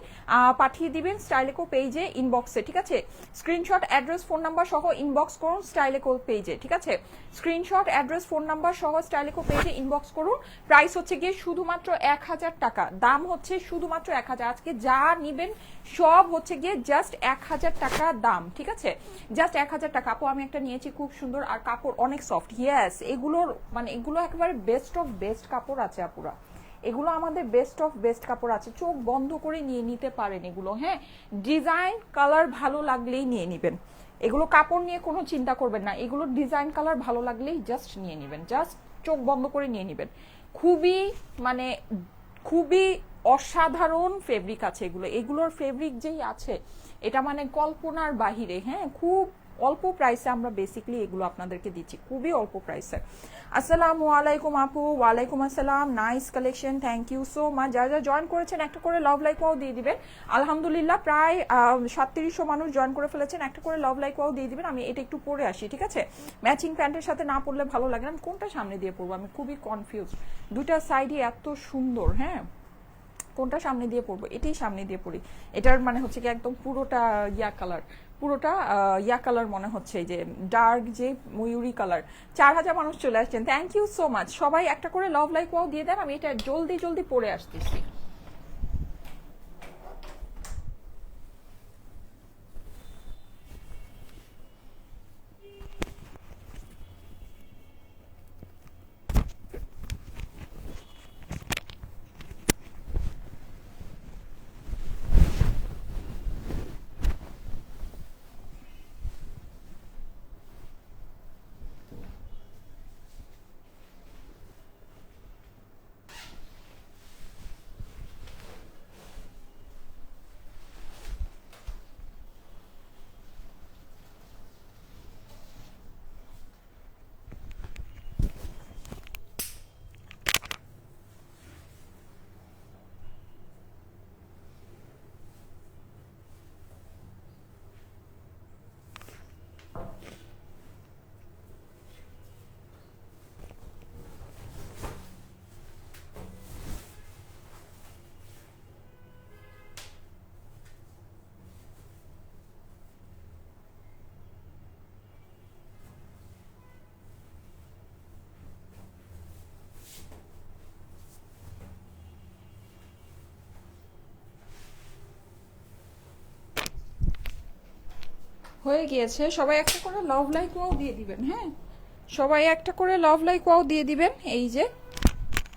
পাঠিয়ে দিবেন স্টাইলেকো পেজে ইনবক্সে, ঠিক আছে। স্ক্রিনশট অ্যাড্রেস ফোন নাম্বার সহ ইনবক্স করুন স্টাইলেকো পেজে, ঠিক আছে। স্ক্রিনশট অ্যাড্রেস ফোন নাম্বার সহ স্টাইলেকো পেজে ইনবক্স করুন। প্রাইস হচ্ছে গিয়ে শুধুমাত্র 1000 টাকা, দাম হচ্ছে শুধুমাত্র 1000। আজকে যা নিবেন সব হচ্ছে গিয়ে জাস্ট 1000 টাকা দাম, ঠিক আছে, জাস্ট 1000 টাকা। আপু আমি একটা নিয়েছি খুব সুন্দর, আর কাপড় অনেক সফট। ইয়েস, এগুলোর মানে এগুলো একেবারে বেস্ট অফ বেস্ট কাপড় আছে আপুরা, এগুলো আমাদের বেস্ট অফ বেস্ট কাপড় আছে, চোখ বন্ধ করে নিয়ে নিতে পারেন এগুলো। হ্যাঁ, ডিজাইন কালার ভালো লাগলেই নিয়ে নিবেন, এগুলো কাপড় নিয়ে কোনো চিন্তা করবেন না, এগুলো ডিজাইন কালার ভালো লাগলেই জাস্ট নিয়ে নিবেন, জাস্ট চোখ বন্ধ করে নিয়ে নিবেন। খুবই মানে খুবই অসাধারণ ফেব্রিক আছে এগুলোর ফেব্রিক যেই আছে এটা মানে কল্পনার বাহিরে। হ্যাঁ, খুব অল্প প্রাইসে আমরা বেসিক্যালি এগুলো আপনাদেরকে দিচ্ছি, খুবই অল্প প্রাইসে। আসসালামু আলাইকুম আপু। ওয়ালাইকুম আসসালাম, nice collection, thank you so much. যারা জয়েন করেছেন একটা করে লাভ লাইক ওয়াও দিয়ে দিবেন। আলহামদুলিল্লাহ প্রায় 3700 মানুষ জয়েন করে ফেলেছেন, একটা করে লাভ লাইক ওয়াও দিয়ে দিবেন। আমি এটা একটু পরে আসি, ঠিক আছে। ম্যাচিং প্যান্টের সাথে না পরলে ভালো লাগে না, কোনটা সামনে দিয়ে পরবো আমি খুবই কনফিউজ, দুইটা সাইডই এত সুন্দর। হ্যাঁ, কোনটা সামনে দিয়ে পরবো, এটাই সামনে দিয়ে পরি। এটার মানে হচ্ছে কি একদম পুরোটা ইয়া কালার, পুরোটা ইয়া কালার মনে হচ্ছে, যে ডার্ক যে ময়ূরী কালার। 4000 মানুষ চলে আসছেন, থ্যাংক ইউ সো মাচ। সবাই একটা করে লাভ লাইক ওয়াও দিয়ে দেন, আমি এটা জলদি জলদি পরে আসতেছি। হয়ে গিয়েছে। সবাই একটা করে লাভ লাইক ওয়াও দিয়ে দিবেন। হ্যাঁ, সবাই একটা করে লাভ লাইক ওয়াও দিয়ে দিবেন। এই যে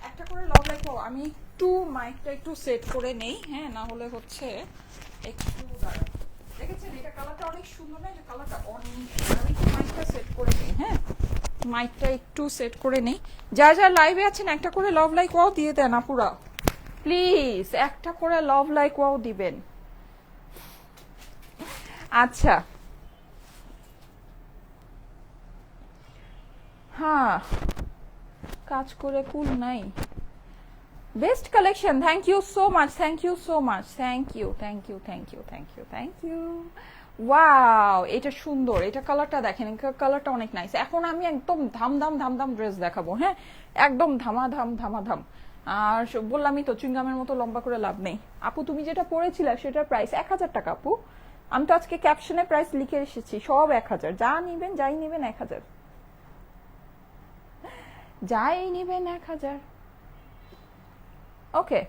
একটা করে লাভ লাইক ওয়াও। আমি একটু মাইকটা একটু সেট করে নেই, হ্যাঁ, না হলে হচ্ছে একটু দাঁড়ান। দেখেছেন এটা কালারটা অনেক সুন্দর না? এটা কালারটা অনেক, আমি একটু মাইকটা সেট করে নিই। হ্যাঁ, মাইকটা একটু সেট করে নেই। যা যা লাইভে আছেন একটা করে লাভ লাইক ওয়াও দিয়ে দেন আপুরা প্লিজ, একটা করে লাভ লাইক ওয়াও দিবেন। আচ্ছা, হ্যাঁ, কাজ করে কুল নাই। Best collection, thank you so much, thank you so much, thank you, thank you, thank you, thank you, thank you. Wow, এটা সুন্দর, এটা কালারটা দেখেন, কালারটা অনেক নাইস। এখন আমি একদম ধাম ড্রেস দেখাবো। হ্যাঁ, একদম ধামাধাম। আর বললামই তো, চুইংগামের মতো লম্বা করে লাভ নেই। আপু তুমি যেটা পড়েছিলে সেটার প্রাইস 1000 টাকা আপু। আমি তো আজকে ক্যাপশনে প্রাইস লিখে এসেছি, সব 1000। যা নিবেন, যাই নিবেন 1000, যাই নিবেন 1000। ওকে,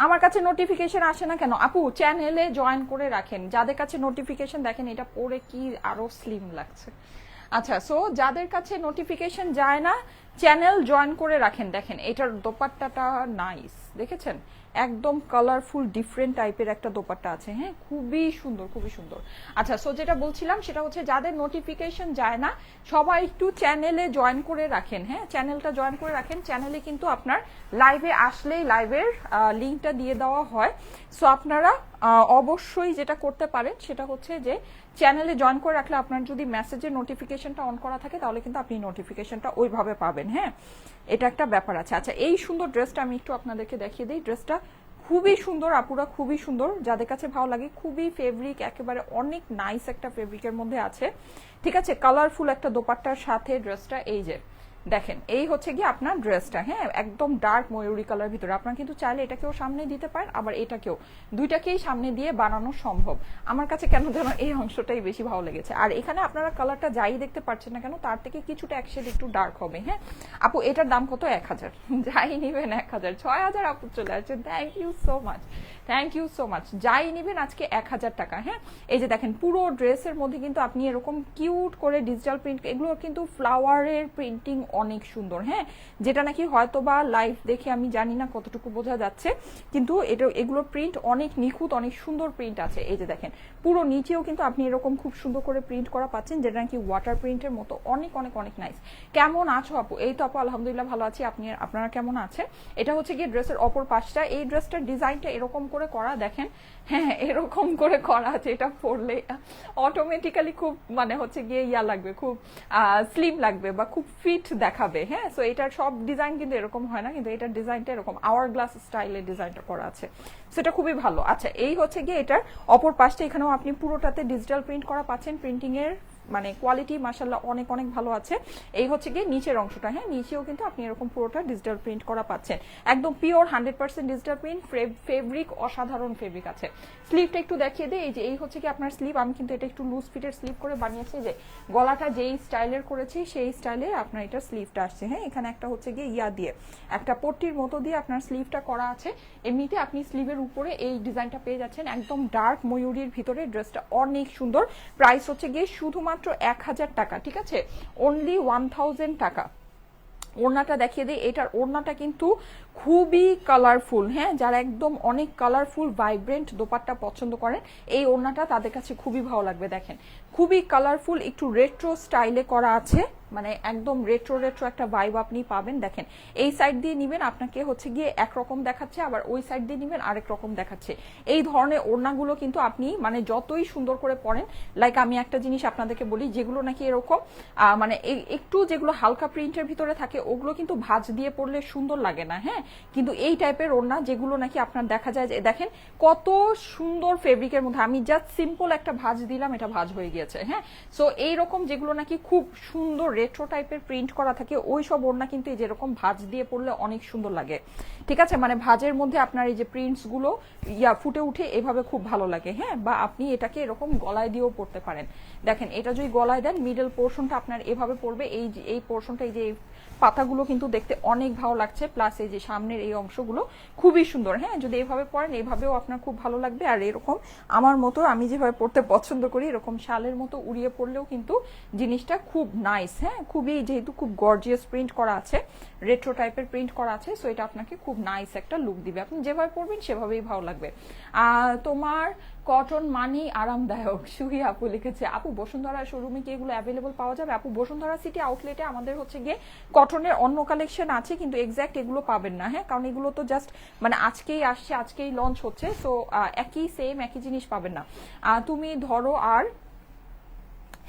আমার কাছে নোটিফিকেশন আসে না কেন আপু? চ্যানেলে জয়েন করে রাখেন। যাদের কাছে নোটিফিকেশন, দেখেন এটা পরে কি আরো স্লিম লাগছে। আচ্ছা, সো যাদের কাছে নোটিফিকেশন যায় না, চ্যানেল জয়েন করে রাখেন। দেখেন এটার দোপাট্টাটা নাইস, দেখেছেন? একদম কালারফুল ডিফারেন্ট টাইপের একটা দোপাট্টা আছে। হ্যাঁ, খুবই সুন্দর, খুবই সুন্দর। আচ্ছা, সো যেটা বলছিলাম সেটা হচ্ছে যাদের নোটিফিকেশন যায় না, সবাই একটু চ্যানেলে জয়েন করে রাখেন। হ্যাঁ, চ্যানেলটা জয়েন করে রাখেন। চ্যানেলে কিন্তু আপনার লাইভে আসলেই লাইভের লিঙ্কটা দিয়ে দেওয়া হয়। সো আপনারা অবশ্যই যেটা করতে পারেন সেটা হচ্ছে যে চ্যানেলে জয়েন করে রাখলে আপনার যদি মেসেজের নোটিফিকেশনটা অন করা থাকে তাহলে কিন্তু আপনি নোটিফিকেশনটা ওইভাবে পাবেন। হ্যাঁ, এটা একটা ব্যাপার আছে। আচ্ছা, এই সুন্দর ড্রেসটা আমি একটু আপনাদেরকে দেখিয়ে দিই। ড্রেসটা খুবই সুন্দর আপুরা, খুবই সুন্দর। যাদের কাছে ভালো লাগে, খুবই ফেব্রিক, একেবারে অনেক নাইস একটা ফেব্রিকের মধ্যে আছে। ঠিক আছে, কালারফুল একটা দোপাট্টার সাথে ড্রেসটা। এই যে দেখেন, এই হচ্ছে গিয়ে আপনার ড্রেসটা। হ্যাঁ, একদম ডার্ক ময়ূরী কালার ভিতরে। আপনারা কিন্তু চাইলে এটাকেও সামনে দিতে পারেন, আবার এটাকেও, দুইটাকেই সামনে দিয়ে বানানো সম্ভব। আমার কাছে কেন যেন এই অংশটাই বেশি ভালো লেগেছে। আর এখানে আপনারা কালারটা যাই দেখতে পাচ্ছেন না কেন, তার থেকে কিছুটা এক শেড একটু ডার্ক হবে। হ্যাঁ আপু, এটার দাম কত? 1000। যাই নিবেন 1000। 6000 আপু চলে আসছে। Thank you so much, thank you so much. যাই নিবেন আজকে 1000 টাকা। হ্যাঁ, এই যে দেখেন পুরো ড্রেসের মধ্যে কিন্তু আপনি এরকম কিউট করে ডিজিটাল প্রিন্ট, এগুলো কিন্তু ফ্লাওয়ারের প্রিন্টিং অনেক সুন্দর। হ্যাঁ, যেটা নাকি হয়তো বা লাইভ দেখে আমি জানি না কতটুকু বোঝা যাচ্ছে, কিন্তু এগুলো প্রিন্ট অনেক নিখুঁত, অনেক সুন্দর প্রিন্ট আছে। এই যে দেখেন পুরো নিচেও কিন্তু আপনি এরকম খুব সুন্দর করে প্রিন্ট করা পাচ্ছেন, যেটা নাকি ওয়াটার প্রিন্টের মতো অনেক অনেক অনেক নাইস। কেমন আছো আপু? এই তো আপু আলহামদুলিল্লাহ ভালো আছি। আপনারা কেমন আছেন? এটা হচ্ছে গিয়ে ড্রেসের অপর পাশটা। এই ড্রেসটার ডিজাইনটা এরকম করে করা, দেখেন। হ্যাঁ, এরকম করে করা আছে। এটা পরলে অটোমেটিক্যালি খুব মানে হচ্ছে গিয়ে ইয়া লাগবে, খুব স্লিম লাগবে বা খুব ফিট দেখাবে। হ্যাঁ, সো এটার সব ডিজাইন কিন্তু এরকম হয় না, কিন্তু এটার ডিজাইনটা এরকম আওয়ার গ্লাস স্টাইলের ডিজাইনটা করা আছে। সেটা খুবই ভালো। আচ্ছা, এই হচ্ছে গিয়ে এটার অপর পাশটা। এখানেও আপনি পুরোটাতে ডিজিটাল প্রিন্ট করা পাচ্ছেন। প্রিন্টিং এর মানে কোয়ালিটি মাশাআল্লাহ অনেক অনেক ভালো আছে। এই হচ্ছে গিয়ে নিচের অংশটা। হ্যাঁ, নিচেও কিন্তু আপনি এরকম পুরোটা ডিজিটাল প্রিন্ট করা পাচ্ছেন। একদম পিওর 100% ডিজিটাল প্রিন্ট। ফেব্রিক অসাধারণ ফেব্রিক আছে। স্লিভটা একটু দেখিয়ে দিই। এই যে এই হচ্ছে কি আপনার স্লিভ। আমি কিন্তু এটা একটু লুজ ফিটের স্লিভ করে বানিয়েছি। যে গলাটা যেই স্টাইলের করেছি সেই স্টাইলে আপনার এটা স্লিভটা আসছে। হ্যাঁ, এখানে একটা হচ্ছে গিয়ে ইয়া দিয়ে একটা পট্টির মতো দিয়ে আপনার স্লিভটা করা আছে। এমনিতে আপনি স্লিভের উপরে এই ডিজাইনটা পেয়ে যাচ্ছেন। একদম ডার্ক ময়ূরীর ভিতরে ড্রেসটা অনেক সুন্দর। প্রাইস হচ্ছে গিয়ে শুধুমাত্র 1000 টাকা। ঠিক আছে, অনলি 1000 টাকা। ওড়নাটা দেখিয়ে দিই। এটার ওড়নাটা কিন্তু খুবই কালারফুল। হ্যাঁ, যারা একদম অনেক কালারফুল ভাইব্রেন্ট দোপাট্টা পছন্দ করেন, এই ওড়নাটা তাদের কাছে খুবই ভালো লাগবে। দেখেন খুবই কালারফুল, একটু রেট্রো স্টাইলে করা আছে, মানে একদম রেট্রো একটা ভাইব আপনি পাবেন। দেখেন এই সাইড দিয়ে নিবেন আপনাকে হচ্ছে গিয়ে একরকম দেখাচ্ছে, আবার ওই সাইড দিয়ে নিবেন আরেক রকম দেখাচ্ছে। এই ধরনের ওড়নাগুলো কিন্তু আপনি মানে যতই সুন্দর করে পরেন, লাইক আমি একটা জিনিস আপনাদেরকে বলি, যেগুলো নাকি এরকম মানে একটু যেগুলো হালকা প্রিন্টের ভিতরে থাকে ওগুলো কিন্তু ভাঁজ দিয়ে পরলে সুন্দর লাগে না। হ্যাঁ, কিন্তু এই টাইপের ওড়না যেগুলো নাকি আপনার দেখা যায় যে দেখেন কত সুন্দর ফেব্রিকের মধ্যে, আমি জাস্ট সিম্পল একটা ভাঁজ দিলাম, এটা ভাঁজ হয়ে গিয়েছে। হ্যাঁ, সো এইরকম যেগুলো নাকি খুব সুন্দর রেট্রো টাইপের প্রিন্ট করা থাকে ওই সব ওড়না কিন্তু এই যেরকম ভাঁজ দিয়ে পরলে অনেক সুন্দর লাগে, ঠিক আছে, মানে ভাঁজের মধ্যে আপনার এই যে প্রিন্টস গুলো ফুটে উঠে এভাবে খুব ভালো লাগে। হ্যাঁ, বা আপনি এটাকে এরকম গলায় দিয়েও পরতে পারেন। দেখেন এটা যদি গলায় দেন মিডল পোর্শনটা আপনার এভাবে পড়বে, এই পোর্শনটা এই যে পাতাগুলো কিন্তু দেখতে অনেক ভালো লাগছে, প্লাস এই যে সামনের এই অংশগুলো খুবই সুন্দর। হ্যাঁ, যদি এভাবে পরেন এভাবেও আপনার খুব ভালো লাগবে। আর এরকম আমার মতো আমি যেভাবে পড়তে পছন্দ করি এরকম শালের মতো উড়িয়ে পড়লেও কিন্তু জিনিসটা খুব নাইস। হ্যাঁ, খুবই, যেহেতু খুব গর্জিয়াস প্রিন্ট করা আছে, রেট্রো টাইপের প্রিন্ট করা আছে, সো এটা আপনাকে খুব নাইস একটা লুক দিবে। আপনি যেভাবে পরবেন সেভাবেই ভালো লাগবে। তোমার কটন মানি আরামদায়ক, সুহি আপু লিখেছে। আপু বসুন্ধরা শোরুমে কি এগুলো অ্যাভেলেবল পাওয়া যাবে? আপু বসুন্ধরা সিটি আউটলেটে আমাদের হচ্ছে গিয়ে কটনের অন্য কালেকশন আছে, কিন্তু এক্স্যাক্ট এগুলো পাবেন না। হ্যাঁ, কারণ এগুলো তো জাস্ট মানে আজকেই আসছে, আজকেই লঞ্চ হচ্ছে, সো একই জিনিস পাবেন না। তুমি ধরো আর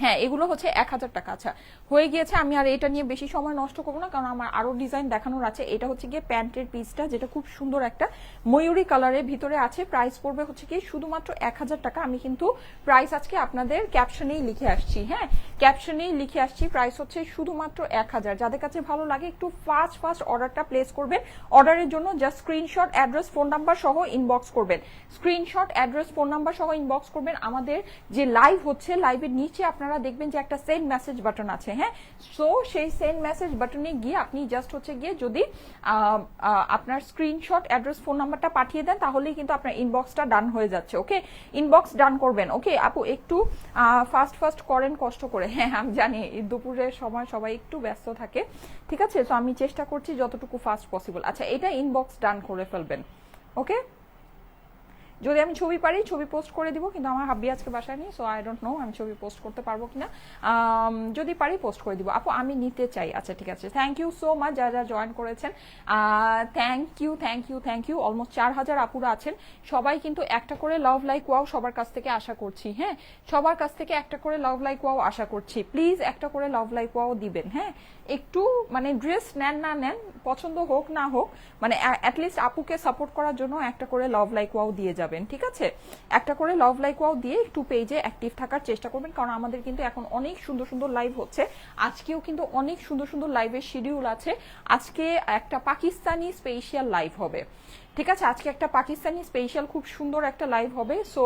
হ্যাঁ, এগুলো হচ্ছে 1000 টাকা। আচ্ছা, হয়ে গিয়েছে, আমি আর এটা নিয়ে বেশি সময় নষ্ট করবো না, কারণ আমার আরো ডিজাইন দেখানোর আছে। এটা হচ্ছে গিয়ে প্যান্টের পিসটা, যেটা খুব সুন্দর একটা ময়ূরী কালারের ভিতরে আছে। প্রাইস পড়বে হচ্ছে কি শুধুমাত্র 1000 টাকা। আমি কিন্তু প্রাইস আজকে আপনাদের ক্যাপশনেই লিখে আসছি। হ্যাঁ, ক্যাপশনেই লিখে আসছি, প্রাইস হচ্ছে শুধুমাত্র 1000। যাদের কাছে ভালো লাগে একটু ফাস্ট অর্ডারটা প্লেস করবেন। অর্ডারের জন্য just screenshot, address, phone number সহ ইনবক্স করবেন। স্ক্রিনশট, অ্যাড্রেস, ফোন নাম্বার সহ ইনবক্স করবেন। আমাদের যে লাইভ হচ্ছে, লাইভের নিচে আপনারা দেখবেন যে একটা সেন্ড মেসেজ বাটন আছে। হ্যাঁ, সো সেই সেন্ড মেসেজ বাটনে গিয়ে আপনি জাস্ট হচ্ছে গিয়ে যদি আপনার স্ক্রিনশট, অ্যাড্রেস, ফোন নাম্বারটা পাঠিয়ে দেন, তাহলেই কিন্তু আপনার ইনবক্সটা ডান হয়ে যাচ্ছে। ওকে, ইনবক্স ডান করবেন। ওকে আপু, একটু ফাস্ট করেন কষ্ট করে। হ্যাঁ, আমি জানি দুপুরের সময় সবাই একটু ব্যস্ত থাকে, ঠিক আছে, তো আমি চেষ্টা করছি যতটুকু ফাস্ট পসিবল। আচ্ছা, এটা ইনবক্স ডান করে ফেলবেন। ওকে, যদি আমি ছবি পারি ছবি পোস্ট করে দিব, কিন্তু আমার হাব্বি আজকে বাসায় নেই, সো আই ডোন্ট নো আমি ছবি পোস্ট করতে পারবো কিনা। যদি পারি পোস্ট করে দিব। আপু আমি নিতে চাই। আচ্ছা ঠিক আছে, থ্যাংক ইউ সো মাচ যারা জয়েন করেছেন। Thank you. অলমোস্ট 4000 আপুরা আছেন। সবাই কিন্তু একটা করে লাভ লাইক ওয়াও সবার কাছ থেকে আশা করছি। হ্যাঁ, সবার কাছ থেকে একটা করে লাভ লাইক ওয়াও আশা করছি। প্লিজ একটা করে লাভ লাইক ওয়াও দিবেন। হ্যাঁ, একটু মানে ড্রেস নেন না নেন, পছন্দ হোক না হোক, মানে অ্যাটলিস্ট আপুকে সাপোর্ট করার জন্য একটা করে লাভ লাইক ওয়াও দিয়ে যাবেন, ঠিক আছে? একটা করে লাভ লাইক ওয়াও দিয়ে একটু পেজে অ্যাক্টিভ থাকার চেষ্টা করবেন, কারণ আমাদের কিন্তু এখন অনেক সুন্দর সুন্দর লাইভ হচ্ছে। আজকেও কিন্তু অনেক সুন্দর সুন্দর লাইভের শিডিউল আছে। আজকে একটা পাকিস্তানি স্পেশাল লাইভ হবে, ঠিক আছে? আজকে একটা পাকিস্তানি স্পেশাল খুব সুন্দর একটা লাইভ হবে। সো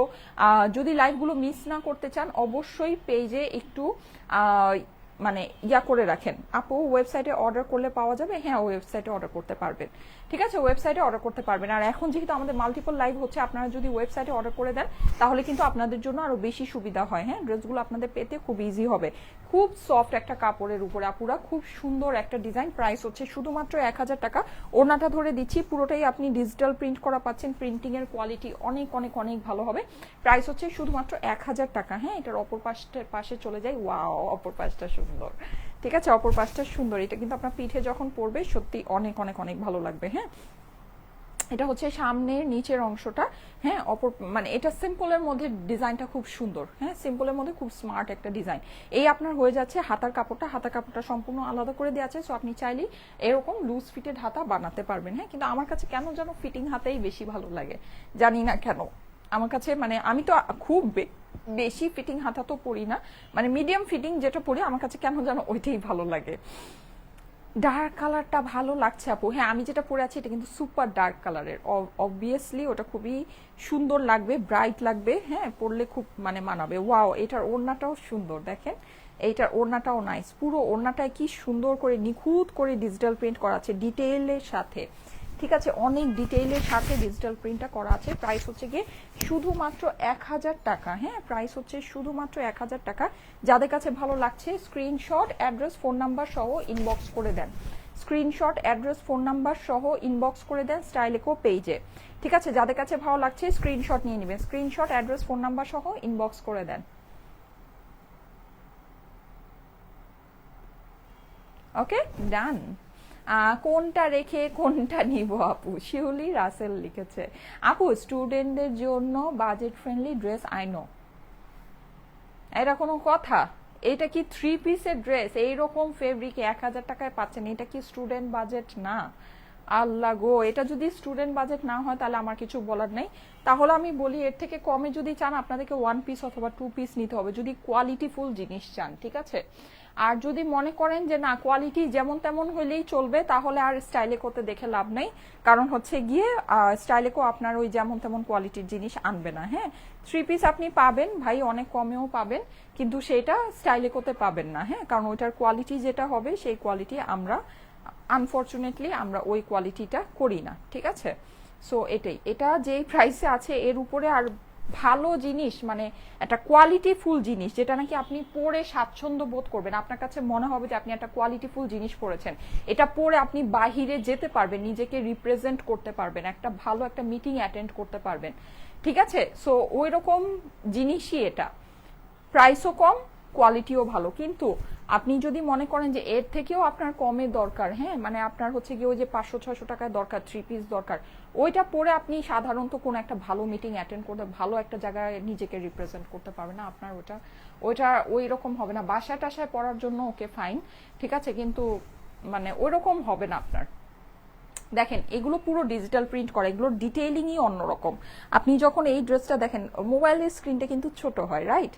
যদি লাইভগুলো মিস না করতে চান অবশ্যই পেজে একটু মানে ইয়া করে রাখেন। আপু ওয়েবসাইটে অর্ডার করলে পাওয়া যাবে? হ্যাঁ, ওয়েবসাইটে অর্ডার করতে পারবেন, ঠিক আছে, ওয়েবসাইটে অর্ডার করতে পারবেন। আর এখন যেহেতু আমাদের মাল্টিপল লাইভ হচ্ছে, আপনারা যদি ওয়েবসাইটে অর্ডার করে দেন তাহলে কিন্তু আপনাদের জন্য আরো বেশি সুবিধা হয়। হ্যাঁ, ড্রেসগুলো আপনাদের পেতে খুব ইজি হবে। খুব সফট একটা কাপড়ের উপরে আপুরা, খুব সুন্দর একটা ডিজাইন। প্রাইস হচ্ছে শুধুমাত্র 1000 টাকা। ওড়নাটা ধরে দিচ্ছি, পুরোটাই আপনি ডিজিটাল প্রিন্ট করা পাচ্ছেন। প্রিন্টিং এর কোয়ালিটি অনেক অনেক অনেক ভালো হবে। প্রাইস হচ্ছে শুধুমাত্র 1000 টাকা। হ্যাঁ, এটার অপর পাশে চলে যাই। ওয়াও, অপর পাশটা সুন্দর, ঠিক আছে, অপর পাশটা সুন্দর। এটা কিন্তু আপনার পিঠে যখন পরবে সত্যি অনেক অনেক অনেক ভালো লাগবে। হ্যাঁ, এটা হচ্ছে সামনের নিচের অংশটা। হ্যাঁ, অপর মানে এটা সিম্পলের মধ্যে ডিজাইনটা খুব সুন্দর। হ্যাঁ, সিম্পলের মধ্যে খুব স্মার্ট একটা ডিজাইন। এই আপনার হয়ে যাচ্ছে হাতার কাপড়টা সম্পূর্ণ আলাদা করে দেওয়া আছে। সো আপনি চাইলেই এরকম লুজ ফিটেড হাতা বানাতে পারবেন। হ্যাঁ, কিন্তু আমার কাছে কেন যেন ফিটিং হাতেই বেশি ভালো লাগে, জানি না কেন। আমার কাছে মানে আমি তো খুব বেশি ফিটিং হাতা তো পরি না, মানে মিডিয়াম ফিটিং যেটা পরি আমার কাছে কেন যেন ওইটাই ভালো লাগে। ডার্ক কালারটা ভালো লাগছে আপু। হ্যাঁ, আমি যেটা পরে আছি এটা কিন্তু সুপার ডার্ক কালারের। অবভিয়াসলি ওটা খুবই সুন্দর লাগবে, ব্রাইট লাগবে। হ্যাঁ, পরলে খুব মানে মানাবে। ওয়াও, এটার ওড়নাটাও সুন্দর, দেখেন এইটার ওড়নাটাও নাইস। পুরো ওড়নাটায় কি সুন্দর করে নিখুঁত করে ডিজিটাল প্রিন্ট করা আছে ডিটেইলের সাথে, ঠিক আছে, অনেক ডিটেইলের সাথে ডিজিটাল প্রিন্টটা করা আছে। প্রাইস হচ্ছে গিয়ে শুধুমাত্র 1000 টাকা। হ্যাঁ, প্রাইস হচ্ছে শুধুমাত্র 1000 টাকা। যাদের কাছে ভালো লাগছে স্ক্রিনশট, অ্যাড্রেস, ফোন নাম্বার সহ ইনবক্স করে দেন। স্ক্রিনশট, অ্যাড্রেস, ফোন নাম্বার সহ ইনবক্স করে দেন স্টাইলেকো পেজে, ঠিক আছে? যাদের কাছে ভালো লাগছে স্ক্রিনশট নিয়ে নেবেন। স্ক্রিনশট, অ্যাড্রেস, ফোন নাম্বার সহ ইনবক্স করে দেন। ওকে, ডান। কোনটা রেখে কোনটা নিব আপু? শিউলি রাসেল লিখেছে। আপু স্টুডেন্টদের জন্য budget friendly dress I know. এটা কোনো কথা? এটা কি 3 পিসের ড্রেস? এইরকম ফেব্রিকে 1000 টাকায় পাচ্ছেন, এটা কি স্টুডেন্ট বাজেট না? আল্লাহ গো, এটা যদি স্টুডেন্ট বাজেট না হয় তাহলে আমার কিছু বলার নেই। তাহলে আমি বলি এর থেকে কমে যদি চান আপনাদেরকে 1 পিস অথবা 2 পিস নিতে হবে, যদি কোয়ালিটিফুল জিনিস চান, ঠিক আছে। আর যদি মনে করেন যে না কোয়ালিটি যেমন তেমন হইলেই চলবে, তাহলে আর স্টাইলে করতে দেখে লাভ নেই, কারণ হচ্ছে গিয়ে স্টাইলেকো আপনার ওই যেমন তেমন কোয়ালিটির জিনিস আনবে না। হ্যাঁ, 3 পিস আপনি পাবেন ভাই, অনেক কমেও পাবেন, কিন্তু সেটা স্টাইলেকোতে পাবেন না। হ্যাঁ, কারণ ওইটার কোয়ালিটি যেটা হবে সেই কোয়ালিটি আমরা আনফরচুনেটলি আমরা ওই কোয়ালিটিটা করি না, ঠিক আছে। সো এটাই, এটা যেই প্রাইসে আছে এর উপরে আর ভালো জিনিস, মানে একটা কোয়ালিটিফুল জিনিস যেটা নাকি আপনি পরে স্বাচ্ছন্দ্য বোধ করবেন, আপনার কাছে মনে হবে যে আপনি একটা কোয়ালিটিফুল জিনিস পরেছেন, এটা পরে আপনি বাহিরে যেতে পারবেন, নিজেকে রিপ্রেজেন্ট করতে পারবেন, একটা ভালো একটা মিটিং অ্যাটেন্ড করতে পারবেন, ঠিক আছে। সো ওই রকম জিনিসই এটা, প্রাইসও কম, কোয়ালিটিও ভালো। কিন্তু আপনি যদি মনে করেন যে এর থেকেও আপনার কমে দরকার, হ্যাঁ মানে আপনার হচ্ছে গিয়ে ওই যে 500-600 টাকায় দরকার, 3 পিস দরকার, ওইটা পরে আপনি সাধারণত কোনো একটা ভালো মিটিং অ্যাটেন্ড করতে, ভালো একটা জায়গায় নিজেকে রিপ্রেজেন্ট করতে পারবেন না, আপনার ওইটা ওই রকম হবে না। বাসায় টাসায় পড়ার জন্য ওকে ফাইন, ঠিক আছে, কিন্তু মানে ওই রকম হবে না আপনার। দেখেন এগুলো পুরো ডিজিটাল প্রিন্ট করা, এগুলোর ডিটেইলিংই অন্যরকম। আপনি যখন এই ড্রেসটা দেখেন, মোবাইলের স্ক্রিনটা কিন্তু ছোট হয়, রাইট?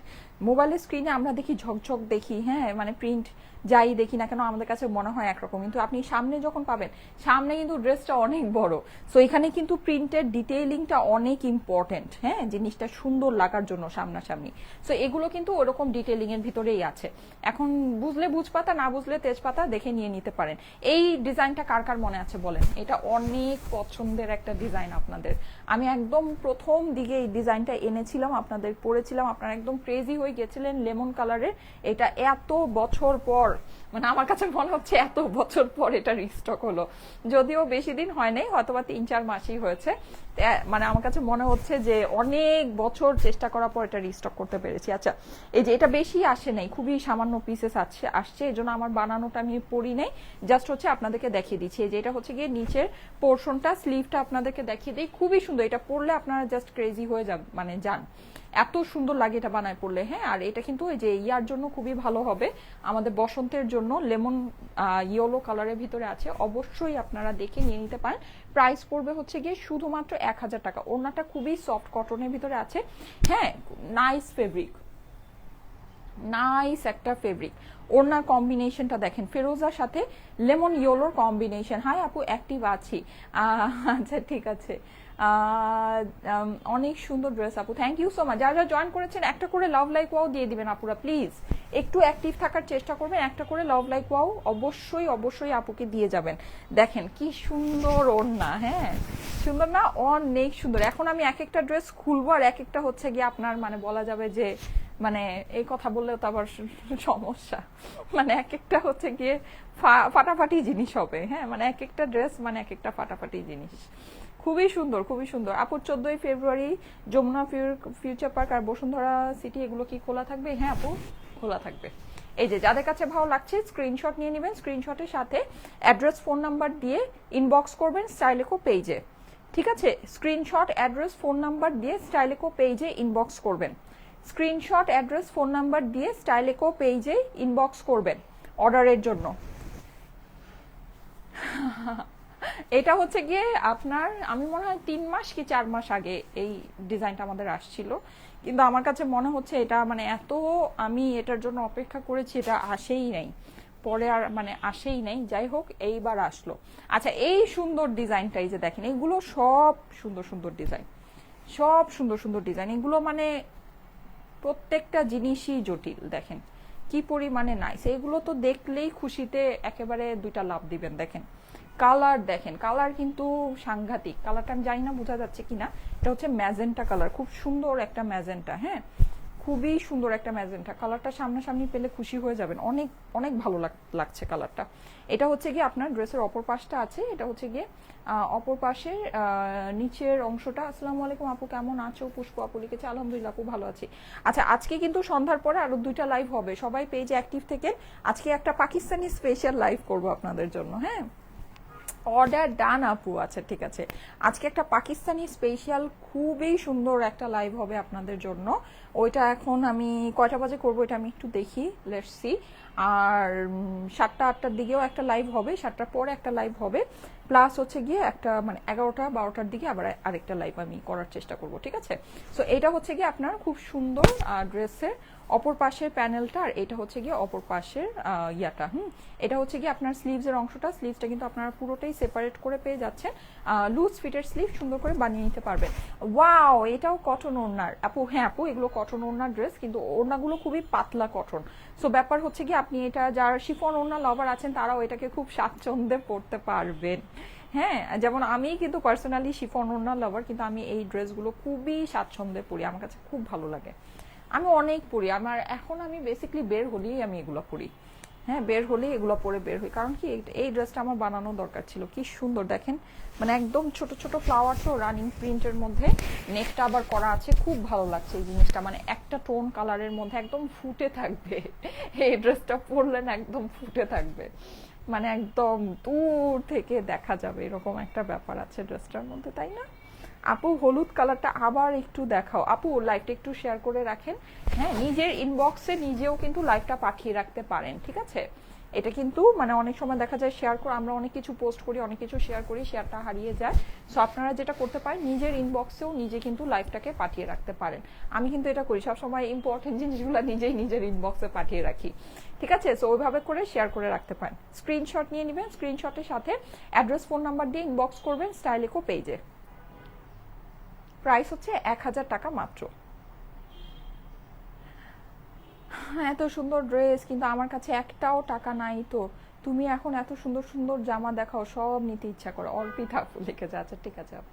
মোবাইলের স্ক্রিনে আমরা দেখি ঝকঝক দেখি, হ্যাঁ মানে প্রিন্ট যাই দেখি না কেন আমাদের কাছে মনে হয় একরকম, কিন্তু আপনি সামনে যখন পাবেন, সামনে কিন্তু ড্রেসটা অনেক বড়। সো এখানে কিন্তু প্রিন্টের ডিটেইলিংটা অনেক ইম্পর্টেন্ট, হ্যাঁ জিনিসটা সুন্দর লাগার জন্য সামনাসামনি। সো এগুলো কিন্তু ওরকম ডিটেইলিং এর ভিতরেই আছে। এখন বুঝলে বুঝপাতা, না বুঝলে তেজপাতা, দেখে নিয়ে নিতে পারেন। এই ডিজাইনটা কার কার মনে আছে বলেন? এটা অনেক পছন্দের একটা ডিজাইন আপনাদের। আমি একদম প্রথম দিকে এই ডিজাইনটা এনেছিলাম, আপনাদের পরেছিলাম, আপনারা একদম ক্রেজি হয়ে গেছিলেন লেমন কালারের। এটা এত বছর পর, মানে আমার কাছে মনে হচ্ছে এত বছর পর এটা রিস্টক হলো, যদিও বেশি দিন হয় নাই, হয়তোবা 3-4 মাসই হয়েছে। মানে আমার কাছে মনে হচ্ছে যে অনেক বছর চেষ্টা করার পর এটা রিস্টক করতে পেরেছি। আচ্ছা, এই যে এটা বেশি আসে নাই, খুবই সামান্য পিসেস আসছে, এই জন্য আমার বানানোটা আমি পরি নাই, জাস্ট হচ্ছে আপনাদেরকে দেখিয়ে দিচ্ছি। এই যে এটা হচ্ছে গিয়ে নিচের পোর্শনটা, স্লিভটা আপনাদেরকে দেখিয়ে দিই, খুবই সুন্দর। এটা পরলে আপনারা জাস্ট ক্রেজি হয়ে যান, মানে যান, এত সুন্দর লাগে এটা বানায় পড়লে। হ্যাঁ, আর এটা কিন্তু এই যে ইয়ার জন্য খুবই ভালো হবে, আমাদের বসন্তের জন্য। লেমন ইয়েলো কালারের ভিতরে আছে, অবশ্যই আপনারা দেখে নিয়ে নিতে পারেন। প্রাইস পড়বে হচ্ছে গিয়ে শুধুমাত্র 1000 টাকা। ওড়নাটা খুবই সফট কটনের ভিতরে আছে, হ্যাঁ নাইস ফেব্রিক, নাইস একটা ফেব্রিক। ওড়নার কম্বিনেশনটা দেখেন, ফেরোজার সাথে লেমন ইয়েলোর কম্বিনেশন। হাই আপু, অ্যাক্টিভ আছি। আচ্ছা ঠিক আছে, অনেক সুন্দর ড্রেস আপু, থ্যাংক ইউ সো মাচ। যারা যারা জয়েন করেছেন একটা করে লাভ লাইক ওয়াও দিয়ে দিবেন আপুরা, প্লিজ একটু অ্যাক্টিভ থাকার চেষ্টা করবেন, একটা করে লাভ লাইক ওয়াও অবশ্যই অবশ্যই আপুকে দিয়ে যাবেন। দেখেন কি সুন্দর ওড়না, হ্যাঁ সুন্দর না? অনেক সুন্দর। এখন আমি এক একটা ড্রেস খুলবো আর এক একটা হচ্ছে গিয়ে আপনার মানে বলা যাবে যে মানে এই কথা বললেও তো আবার সমস্যা, মানে এক একটা হচ্ছে গিয়ে ফাটাফাটি জিনিস হবে। হ্যাঁ মানে এক একটা ড্রেস মানে এক একটা ফাটাফাটি জিনিস। খুবই সুন্দর, খুবই সুন্দর আপু। 14ই ফেব্রুয়ারি যমুনা ফিউচার পার্ক আর বসুন্ধরা সিটি এগুলো কি খোলা থাকবে? হ্যাঁ আপু, খোলা থাকবে। এই যে যাদের কাছে ভালো লাগছে স্ক্রিনশট নিয়ে নেবেন, স্ক্রিনশটের সাথে অ্যাড্রেস ফোন নাম্বার দিয়ে ইনবক্স করবেন স্টাইলেকো পেজে, ঠিক আছে? স্ক্রিনশট অ্যাড্রেস ফোন নাম্বার দিয়ে স্টাইলেকো পেজে ইনবক্স করবেন, স্ক্রিনশট অ্যাড্রেস ফোন নাম্বার দিয়ে স্টাইলেকো পেজে ইনবক্স করবেন অর্ডারের জন্য। এটা হচ্ছে গিয়ে আপনার আমি মনে হয় 3 মাস কি 4 মাস আগে এই ডিজাইনটা আমাদের আসছিল, কিন্তু আমার কাছে মনে হচ্ছে এটা মানে এত আমি এটার জন্য অপেক্ষা করেছি, এটা আসেই নাই, পরে আর মানে আসেই নাই। যাই হোক এইবার আসলো। আচ্ছা, এই সুন্দর ডিজাইনটা, এই যে দেখেন এগুলো সব সুন্দর সুন্দর ডিজাইন, সব সুন্দর সুন্দর ডিজাইন, এগুলো মানে প্রত্যেকটা জিনিসই জটিল। দেখেন কি পরিমাণে নাইস, এগুলো তো দেখলেই খুশিতে একেবারে 2টা লাভ দিবেন। দেখেন কালার, দেখেন কালার কিন্তু সাংঘাতিক। কালারটা আমি জানি না বোঝা যাচ্ছে কিনা, এটা হচ্ছে ম্যাজেন্টা কালার, খুব সুন্দর একটা ম্যাজেন্টা। হ্যাঁ খুবই সুন্দর একটা ম্যাজেন্টা কালারটা, সামনাসামনি পেলে খুশি হয়ে যাবেন, অনেক অনেক ভালো লাগছে কালারটা। এটা হচ্ছে গিয়ে আপনার ড্রেসের অপর পাশটা আছে, এটা হচ্ছে গিয়ে অপর পাশে নিচের অংশটা। আসসালামু আলাইকুম আপু, কেমন আছো? পুষ্প আপু লিখেছে, আলহামদুলিল্লাহ আপু ভালো আছি। আচ্ছা, আজকে কিন্তু সন্ধ্যার পরে আরো 2টা লাইভ হবে, সবাই পেজে অ্যাক্টিভ থেকে। আজকে একটা পাকিস্তানি স্পেশাল লাইভ করব আপনাদের জন্য। হ্যাঁ অর্ডার ডান আপু। আচ্ছা ঠিক আছে, আজকে একটা পাকিস্তানি স্পেশাল খুবই সুন্দর একটা লাইভ হবে আপনাদের জন্য। ওইটা এখন আমি কয়টা বাজে করবো এটা আমি একটু দেখি, লেটস সি। আর 7টা 8টার দিকেও একটা লাইভ হবে, 7টার পরে একটা লাইভ হবে, প্লাস হচ্ছে গিয়ে একটা মানে 11টা 12টার দিকে আবার আরেকটা লাইভ আমি করার চেষ্টা করব, ঠিক আছে? সো এটা হচ্ছে গিয়ে আপনার খুব সুন্দর ড্রেসের অপর পাশের প্যানেলটা, আর এটা হচ্ছে গিয়ে অপর পাশের ইয়াটা। এটা হচ্ছে গিয়ে আপনার স্লিভসের অংশটা, স্লিভসটা কিন্তু আপনারা পুরোটাই সেপারেট করে পেয়ে যাচ্ছেন, লুজ ফিটের স্লিভ সুন্দর করে বানিয়ে নিতে পারবেন। ওয়াও, এটাও কটন ওড়নার আপু। হ্যাঁ আপু, এগুলো কটন ওড়নার ড্রেস, কিন্তু ওড়নাগুলো খুবই পাতলা কটন। সো ব্যাপার হচ্ছে কি, আপনি এটা যারা শিফন ওড়না লাভার আছেন তারাও এটাকে খুব স্বাচ্ছন্দ্যে পরতে পারবেন। হ্যাঁ, যেমন আমি কিন্তু পার্সোনালি শিফন ওড়না লাভার, কিন্তু আমি এই ড্রেসগুলো খুবই স্বাচ্ছন্দ্যে পরি, আমার কাছে খুব ভালো লাগে, আমি অনেক পরি। আমার এখন আমি বেসিক্যালি বের হলেই আমি এগুলো পরি। হ্যাঁ, বের হলেই এগুলো পরে বের হই, কারণ কি এই ড্রেসটা আমার বানানো দরকার ছিল। কি সুন্দর দেখেন, মানে একদম ছোট ছোট ফ্লাওয়ার, তো রানিং প্রিন্টের মধ্যে নেকটা আবার করা আছে, খুব ভালো লাগছে এই জিনিসটা, মানে একটা টোন কালারের মধ্যে একদম ফুটে থাকবে। এই ড্রেসটা পরলেন একদম ফুটে থাকবে, মানে একদম দূর থেকে দেখা যাবে, এরকম একটা ব্যাপার আছে ড্রেসটার মধ্যে, তাই না? আপু হলুদ কালারটা আবার একটু দেখাও। আপু লাইভটা একটু শেয়ার করে রাখেন। হ্যাঁ, নিজের ইনবক্সে নিজেও কিন্তু লাইভটা পাঠিয়ে রাখতে পারেন, ঠিক আছে? এটা কিন্তু মানে অনেক সময় দেখা যায় শেয়ার করে, আমরা অনেক কিছু পোস্ট করি, অনেক কিছু শেয়ার করি, শেয়ারটা হারিয়ে যায়। সো আপনারা যেটা করতে পারেন, নিজের ইনবক্সেও নিজে কিন্তু লাইভটাকে পাঠিয়ে রাখতে পারেন। আমি কিন্তু এটা করি, সবসময় ইম্পর্টেন্ট জিনিসগুলো নিজেই নিজের ইনবক্সে পাঠিয়ে রাখি, ঠিক আছে? সো ওইভাবে করে শেয়ার করে রাখতে পারেন। স্ক্রিনশট নিয়ে নেবেন, স্ক্রিনশটের সাথে অ্যাড্রেস ফোন নাম্বার দিয়ে ইনবক্স করবেন স্টাইলিকো পেজে। প্রাইস হচ্ছে 1000 টাকা মাত্র। এত সুন্দর ড্রেস, কিন্তু আমার কাছে একটাও টাকা নাই। তো তুমি এখন এত সুন্দর সুন্দর জামা দেখাও, সব নিতে ইচ্ছা করে। অর্পিতা আপু লিখেছে, আচ্ছা ঠিক আছে আপু,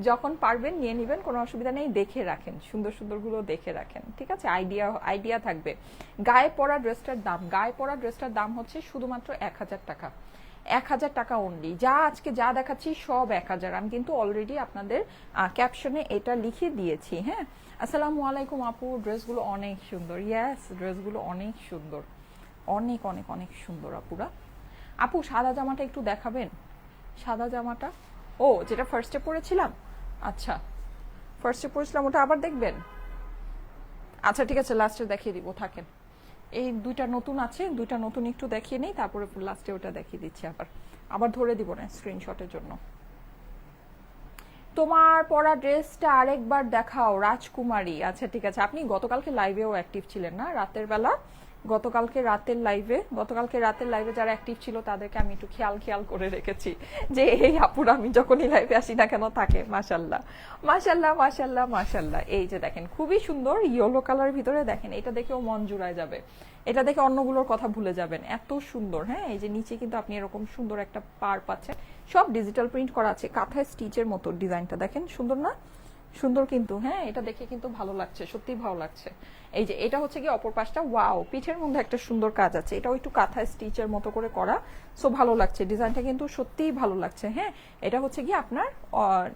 যখন পারবেন নিয়ে নেবেন, কোনো অসুবিধা নেই। দেখে রাখেন, সুন্দর সুন্দরগুলো দেখে রাখেন, ঠিক আছে? আইডিয়া আইডিয়া থাকবে। গায়ে পরা ড্রেসটার দাম, গায়ে পরা ড্রেসটার দাম হচ্ছে শুধুমাত্র 1000 টাকা। 1000 টাকা অনলি। যা আজকে যা দেখাচ্ছি সব 1000। আমি কিন্তু অলরেডি আপনাদের ক্যাপশনে এটা লিখে দিয়েছি। হ্যাঁ, আসসালামু আলাইকুম আপু, ড্রেসগুলো অনেক সুন্দর। ইয়েস, ড্রেসগুলো অনেক সুন্দর, অনেক অনেক অনেক সুন্দর আপুরা। আপু সাদা জামাটা একটু দেখাবেন, সাদা জামাটা। ও, যেটা ফার্স্টে পরেছিলাম, আচ্ছা ফার্স্টে পরেছিলাম ওটা আবার দেখবেন? আচ্ছা ঠিক আছে, লাস্টে দেখিয়ে দিব, থাকেন। এই দুইটা নতুন আছে, দুইটা নতুন একটু দেখিয়ে নেই, তারপরে লাস্টে ওটা দেখিয়ে দিচ্ছি। আবার আবার ধরে দিব না স্ক্রিনশটের জন্য। তোমার পরা ড্রেসটা আরেকবার দেখাও রাজকুমারী। আচ্ছা ঠিক আছে, আপনি গতকালকে লাইভেও অ্যাক্টিভ ছিলেন না রাতের বেলা? গতকালকে রাতের লাইভে যারা অ্যাক্টিভ ছিল তাদেরকে আমি একটু খেয়াল খেয়াল করে রেখেছি, যে এই আপুরা আমি যখনই লাইভে আসি না কেন থাকে। মাশাল্লাহ মাশাল্লাহ মাশাল্লাহ মাশাল্লাহ। এই যে দেখেন, খুবই সুন্দর ইয়েলো কালারের ভিতরে, দেখেন এটা দেখেও মন জুড়ায় যাবে, এটা দেখে অন্যগুলোর কথা ভুলে যাবেন, এত সুন্দর। হ্যাঁ, এই যে নিচে কিন্তু আপনি এরকম সুন্দর একটা পার পাচ্ছেন, সব ডিজিটাল প্রিন্ট করা আছে, কাঁথায় স্টিচের মতো ডিজাইনটা দেখেন, সুন্দর না? সুন্দর কিন্তু, হ্যাঁ এটা দেখে কিন্তু ভালো লাগছে, সত্যি ভালো লাগছে। এই যে এটা হচ্ছে কি অপর পাশটা, ওয়াও, পিঠের মধ্যে একটা সুন্দর কাজ আছে, এটাও একটু কাঁথা স্টিচের মতো করে করা। সো ভালো লাগছে ডিজাইনটা, কিন্তু সত্যিই ভালো লাগছে। হ্যাঁ, এটা হচ্ছে কি আপনার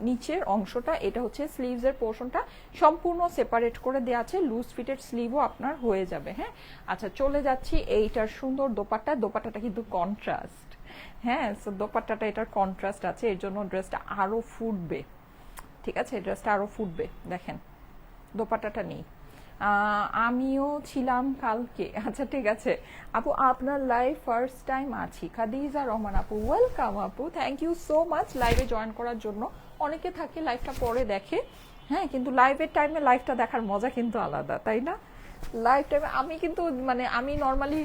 নিচের অংশটা, এটা হচ্ছে স্লিভস এর পোর্শনটা সম্পূর্ণ সেপারেট করে দেওয়া আছে, লুজ ফিটেড স্লিভও আপনার হয়ে যাবে। হ্যাঁ, আচ্ছা চলে যাচ্ছি এইটার সুন্দর দোপাট্টা। দোপাট্টাটা কিন্তু কন্ট্রাস্ট, হ্যাঁ, সো দোপাট্টাটা এটার কন্ট্রাস্ট আছে, এর জন্য ড্রেসটা আরো ফুটবে, ঠিক আছে? ড্রেসটা আরো ফুটবে, দেখেন দোপাট্টাটা নেই। আমিও ছিলাম কালকে। আচ্ছা ঠিক আছে আপু, আপনার লাইভ ফার্স্ট টাইম আছি। খাদিজা রহমান আপু, ওয়েলকাম আপু, থ্যাংক ইউ সো মাচ লাইভে জয়েন করার জন্য। অনেকে থাকে লাইভটা পরে দেখে, হ্যাঁ, কিন্তু লাইভের টাইমে লাইভটা দেখার মজা কিন্তু আলাদা, তাই না? লাইফ টাইমে আমি কিন্তু মানে আমি নর্মালি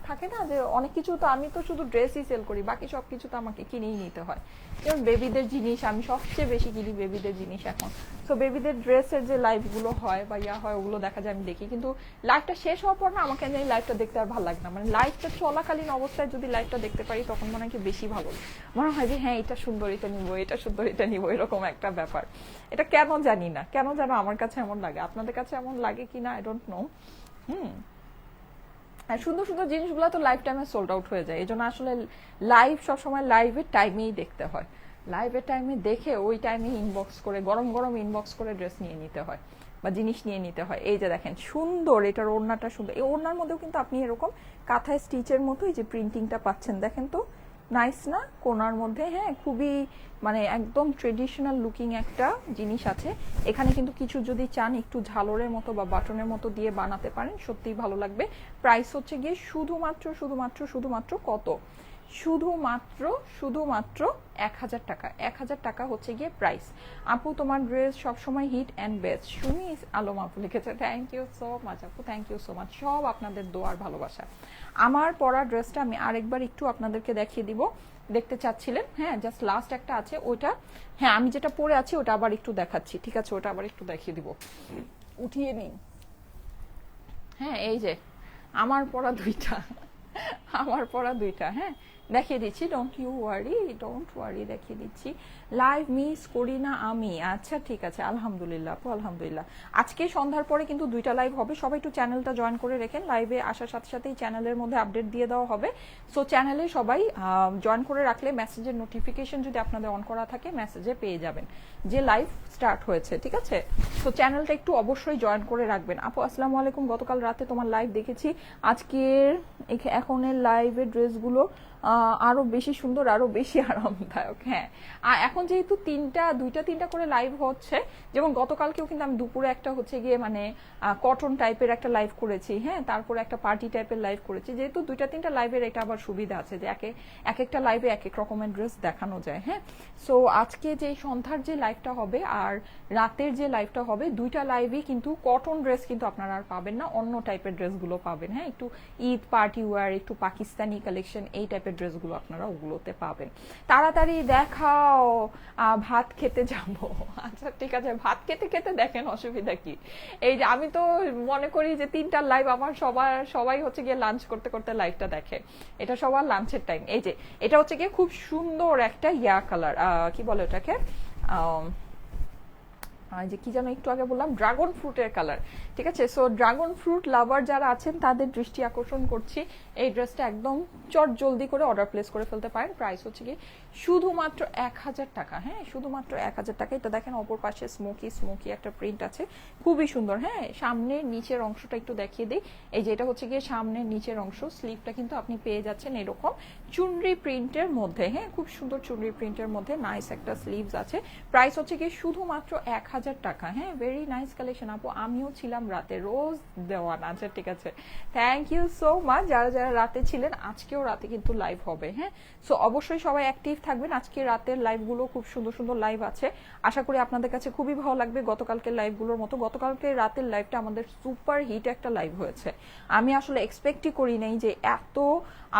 থাকে না যে অনেক কিছু, তো আমি তো শুধু ড্রেসই সেল করি, বাকি সব কিছু তো আমাকে কিনেই নিতে হয়। যেমন বেবিদের জিনিস আমি সবচেয়ে বেশি কিনি, বেবিদের জিনিস এখন। সো বেবিদের ড্রেসের যে লাইভগুলো হয় বা ইয়া হয়, ওগুলো দেখা যায় আমি দেখি, কিন্তু লাইভটা শেষ হওয়ার পর না আমাকে এই লাইভটা দেখতে আর ভালো লাগে না। মানে লাইভটা চলাকালীন অবস্থায় যদি লাইভটা দেখতে পারি তখন মনে হয় কি বেশি ভালো, মনে হয় যে হ্যাঁ এটা সুন্দর, এটা নিবো, এটা সুন্দর, এটা নিবো, এরকম একটা ব্যাপার। এটা কেন জানি না, কেন যেন আমার কাছে এমন লাগে, আপনাদের কাছে এমন লাগে কিনা আই ডোন্ট নো। আর সুন্দর সুন্দর জিনিসগুলো তো লাইফ টাইমে সোল্ড আউট হয়ে যায়, এই জন্য আসলে লাইভ সবসময় লাইভের টাইমেই দেখতে হয়, লাইভের টাইমে দেখে ওই টাইমে ইনবক্স করে গরম গরম ইনবক্স করে ড্রেস নিয়ে নিতে হয় বা জিনিস নিয়ে নিতে হয়। এই যে দেখেন সুন্দর, এটার ওড়নাটা সুন্দর, এই ওড়নার মধ্যেও কিন্তু আপনি এরকম কাঁথায় স্টিচের মতো এই যে প্রিন্টিংটা পাচ্ছেন, দেখেন তো নাইস না কোনার মধ্যে, হ্যাঁ খুবই মানে একদম ট্রেডিশনাল লুকিং একটা জিনিস আছে। এখানে কিন্তু কিছু যদি চান একটু ঝালরের মতো বা বাটনের মতো দিয়ে বানাতে পারেন, সত্যিই ভালো লাগবে। প্রাইস হচ্ছে গিয়ে শুধুমাত্র শুধুমাত্র শুধুমাত্র কত, শুধুমাত্র শুধুমাত্র 1000 টাকা। 1000 টাকা হচ্ছে গিয়ে প্রাইস। আপু তোমার ড্রেস সবসময় hit and best, Sumi Alam আপু লিখেছে, থ্যাংক ইউ সো মাচ আপু, থ্যাংক ইউ সো মাচ, সব আপনাদের দোয়ার ভালোবাসা। আমার পরা ড্রেসটা আমি আরেকবার একটু আপনাদেরকে দেখিয়ে দিব, দেখতে চাচ্ছিলেন, হ্যাঁ জাস্ট লাস্ট একটা আছে ওটা, হ্যাঁ আমি যেটা পরে আছি ওটা আবার একটু দেখাচ্ছি, ঠিক আছে ওটা আবার একটু দেখিয়ে দিব, উঠিয়ে নিন। হ্যাঁ এই যে আমার পরা দুইটা, আমার পরা দুইটা, হ্যাঁ দেখিয়ে দিচ্ছি, don't you worry, don't worry, দেখিয়ে দিচ্ছি। লাইভ মিস করি না আমি, আচ্ছা ঠিক আছে, আলহামদুলিল্লাহ আপু আলহামদুলিল্লাহ। আজকে সন্ধ্যার পরে কিন্তু দুইটা লাইভ হবে, সবাই একটু চ্যানেলটা জয়েন করে রেখেন, লাইভে আসার সাথে সাথেই চ্যানেলের মধ্যে আপডেট দিয়ে দেওয়া হবে। সো চ্যানেলে সবাই জয়েন করে রাখলে মেসেজের নোটিফিকেশন যদি আপনাদের অন করা থাকে মেসেজে পেয়ে যাবেন যে লাইভ স্টার্ট হয়েছে, ঠিক আছে। তো চ্যানেলটা একটু অবশ্যই জয়েন করে রাখবেন। আপু আসসালামু আলাইকুম, গতকাল রাতে তোমার লাইভ দেখেছি, আজকের এখনের লাইভের ড্রেসগুলো আরো বেশি সুন্দর, আরো বেশি আরামদায়ক। হ্যাঁ আর এখন যেহেতু দুইটা তিনটা করে লাইভ হচ্ছে, যেমন গতকালকেও কিন্তু আমি দুপুরে একটা হচ্ছে গিয়ে মানে কটন টাইপের একটা লাইভ করেছি, হ্যাঁ তারপরে একটা পার্টি টাইপের লাইভ করেছি, যেহেতু দুইটা তিনটা লাইভের এটা আবার সুবিধা আছে যে এক একটা লাইভে এক এক রকমের ড্রেস দেখানো যায়। হ্যাঁ সো আজকে যে সন্ধ্যার যে লাইভটা হবে আর রাতের যে লাইভটা হবে, দুইটা লাইভই কিন্তু কটন ড্রেস কিন্তু আপনারা আর পাবেন না, অন্য টাইপের ড্রেসগুলো পাবেন। হ্যাঁ একটু ঈদ পার্টি ওয়্যার, একটু পাকিস্তানি কালেকশন, এই টাইপের ড্রেসগুলো আপনারা ওগুলোতে পাবেন। তাড়াতাড়ি দেখাও, ভাত খেতে যাব। আচ্ছা ঠিক আছে, ভাত খেতে খেতে দেখেন, অসুবিধা কি। এই যে আমি তো মনে করি যে তিনটার লাইভ আমার সবাই হচ্ছে গিয়ে লাঞ্চ করতে করতে লাইভটা দেখে, এটা সবার লাঞ্চের টাইম। এই যে এটা হচ্ছে গিয়ে খুব সুন্দর একটা কালার, কি বলে ওটাকে, যে কি যেন একটু আগে বললাম, ড্রাগন ফ্রুটের কালার, ঠিক আছে। সো ড্রাগন ফ্রুট লাভার যারা আছেন তাদের দৃষ্টি আকর্ষণ করছি, এই ড্রেসটা একদম চট জলদি করে অর্ডার প্লেস করে ফেলতে পারেন। প্রাইস হচ্ছে কি শুধুমাত্র 1000 টাকা, হ্যাঁ শুধুমাত্র 1000 টাকা। এটা দেখেন অপর পাশে স্মোকি একটা প্রিন্ট আছে, খুবই সুন্দর। হ্যাঁ সামনের নিচের অংশটা একটু দেখিয়ে দিই, এই যে এটা হচ্ছে গিয়ে সামনের নিচের অংশ, স্লিভটা কিন্তু আপনি পেয়ে যাচ্ছেন এরকম চুনরি প্রিন্টের মধ্যে, হ্যাঁ খুব সুন্দর চুনরি প্রিন্টের মধ্যে নাইস একটা স্লিভস আছে। প্রাইস হচ্ছে গিয়ে শুধুমাত্র 1000 টাকা। হ্যাঁ ভেরি নাইস কালেকশন আপু, আমিও ছিলাম রাতে, রোজ দেওয়ান। আচ্ছা ঠিক আছে, থ্যাংক ইউ সো মাচ যারা যারা রাতে ছিলেন, আজকেও রাতে কিন্তু লাইভ হবে। হ্যাঁ সো অবশ্যই সবাই অ্যাক্টিভ থাকবেন, আজকে রাতের লাইভগুলো খুব সুন্দর সুন্দর লাইভ আছে, আশা করি আপনাদের কাছে খুবই ভালো লাগবে গতকালকের লাইভগুলোর মতো। গতকালকে রাতের লাইভটা আমাদের সুপার হিট একটা লাইভ হয়েছে, আমি আসলে এক্সপেক্টই করি নাই যে এত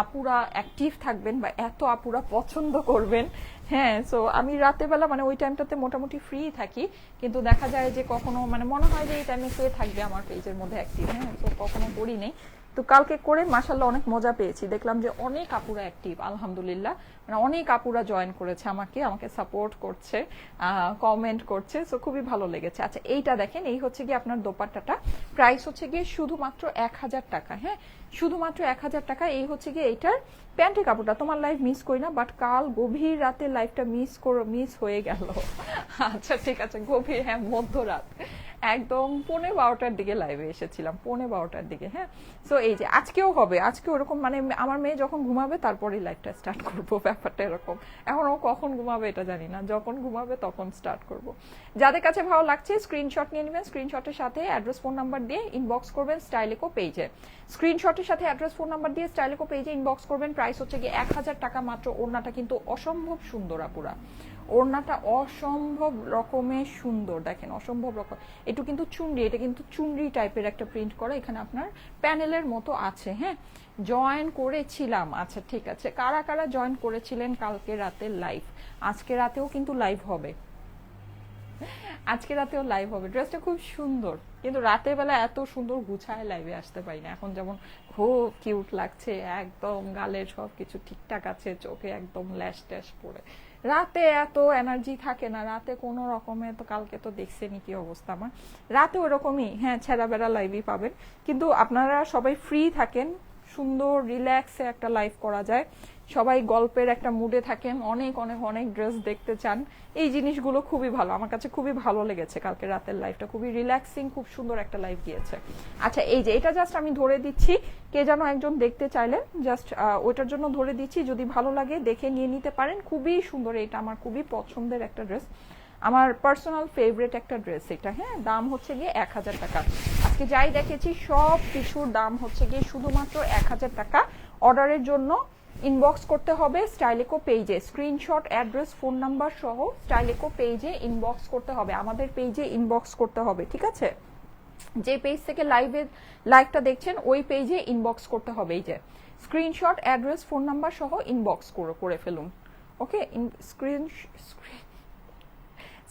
আপুরা অ্যাক্টিভ থাকবেন বা এত আপুরা পছন্দ করবেন। হ্যাঁ সো আমি রাতের বেলা মানে ওই টাইমটাতে মোটামুটি ফ্রি থাকি, কিন্তু দেখা যায় যে কখনো মানে মনে হয় যে এই টাইমে কে থাকবে আমার পেজের মধ্যে অ্যাক্টিভ, হ্যাঁ তো কখনো করি নেই। তো কালকে করে মাশাআল্লাহ অনেক মজা পেয়েছি, দেখলাম যে অনেক আপুরা অ্যাক্টিভ, আলহামদুলিল্লাহ মানে অনেক আপুরা জয়েন করেছে, আমাকে সাপোর্ট করছে, কমেন্ট করছে, সো খুবই ভালো লেগেছে। আচ্ছা এইটা দেখেন, এই হচ্ছে গিয়ে আপনার দোপাট্টাটা, প্রাইস হচ্ছে গিয়ে শুধুমাত্র 1000 টাকা। হ্যাঁ শুধুমাত্র 1000 টাকা। এই হচ্ছে গিয়ে এইটার প্যান্টের কাপড়টা, তোমার লাইভ মিস করি না, বাট কাল গভীর রাতে লাইভটা মিস হয়ে গেল। আচ্ছা ঠিক আছে, গভীর, হ্যাঁ মধ্যরাত একদম 11:15টার দিকে লাইভে এসেছিলাম, 11:15টার দিকে। হ্যাঁ সো এই যে আজকেও হবে, আজকে ওরকম মানে আমার মেয়ে যখন ঘুমাবে তারপরেই লাইভটা স্টার্ট করবো, ব্যাপারটা এরকম। এখন ও কখন ঘুমাবে এটা জানি না, যখন ঘুমাবে তখন স্টার্ট করব। যাদের কাছে ভালো লাগছে স্ক্রিনশট নিয়ে নেবেন, স্ক্রিনশটের সাথে অ্যাড্রেস ফোন নাম্বার দিয়ে ইনবক্স করবেন স্টাইলেকো পেজে, স্ক্রিনশটের সাথে অ্যাড্রেস ফোন নাম্বার দিয়ে স্টাইলেকো পেজে ইনবক্স করবেন। প্রাইস হচ্ছে গিয়ে 1000 টাকা মাত্র। ওড়নাটা কিন্তু অসম্ভব সুন্দর আপুরা, ওড়নাটা অসম্ভব রকমের সুন্দর, দেখেন অসম্ভব রকম। একটু কিন্তু চুনরি, এটা কিন্তু চুনরি টাইপের একটা প্রিন্ট করা, এখানে আপনার প্যানেলের মতো আছে। হ্যাঁ জয়েন করেছিলাম, আচ্ছা ঠিক আছে, কারা কারা জয়েন করেছিলেন কালকে রাতে লাইভ, আজকে রাতেও কিন্তু লাইভ হবে, আজকে রাতেও লাইভ হবে। ড্রেসটা খুব সুন্দর, কিন্তু রাতের বেলা এত সুন্দর গুছায় লাইভে আসতে পারি না। এখন যেমন খুব কিউট লাগছে, একদম গালের সবকিছু ঠিকঠাক আছে, চোখে একদম ল্যাশ ট্যাশ পরে, রাতে এত এনার্জি থাকে না, রাতে কোনো রকমে তো কালকে তো দেখছেনি কি অবস্থা আমার, রাতে ওরকমই হ্যাঁ ছেঁড়া বেড়া লাইভই পাবেন। কিন্তু আপনারা সবাই ফ্রি থাকেন, সুন্দর রিল্যাক্সে একটা লাইভ করা যায়। সবাই গল্পের একটা মুডে থাকেন, অনেক অনেক অনেক ড্রেস দেখতে চান, এই জিনিসগুলো খুবই ভালো, আমার কাছে খুবই ভালো লেগেছে। কালকে রাতের লাইভটা খুবই রিল্যাক্সিং, খুব সুন্দর একটা লাইভ গিয়েছে। আচ্ছা এই যে এটা জাস্ট আমি ধরে দিচ্ছি, কে যেন একজন দেখতে চাইলেন, জাস্ট ওইটার জন্য ধরে দিচ্ছি, যদি ভালো লাগে দেখে নিয়ে নিতে পারেন। খুবই সুন্দর, এটা আমার খুবই পছন্দের একটা ড্রেস, আমার পার্সোনাল ফেভারিট একটা ড্রেস এটা। হ্যাঁ, দাম হচ্ছে গিয়ে 1000 টাকা। আজকে যাই দেখেছি সব কিছুর দাম হচ্ছে গিয়ে শুধুমাত্র 1000 টাকা। অর্ডারের জন্য ইনবক্স করতে হবে স্টাইলেকো পেজে, স্ক্রিনশট, অ্যাড্রেস, ফোন নাম্বার সহ স্টাইলেকো পেজে ইনবক্স করতে হবে, আমাদের পেজে ইনবক্স করতে হবে, ঠিক আছে? যে পেজ থেকে লাইভটা দেখছেন ওই পেজে ইনবক্স করতে হবে। এই যে স্ক্রিনশট, অ্যাড্রেস, ফোন নাম্বার সহ ইনবক্স করে ফেলুন। ওকে,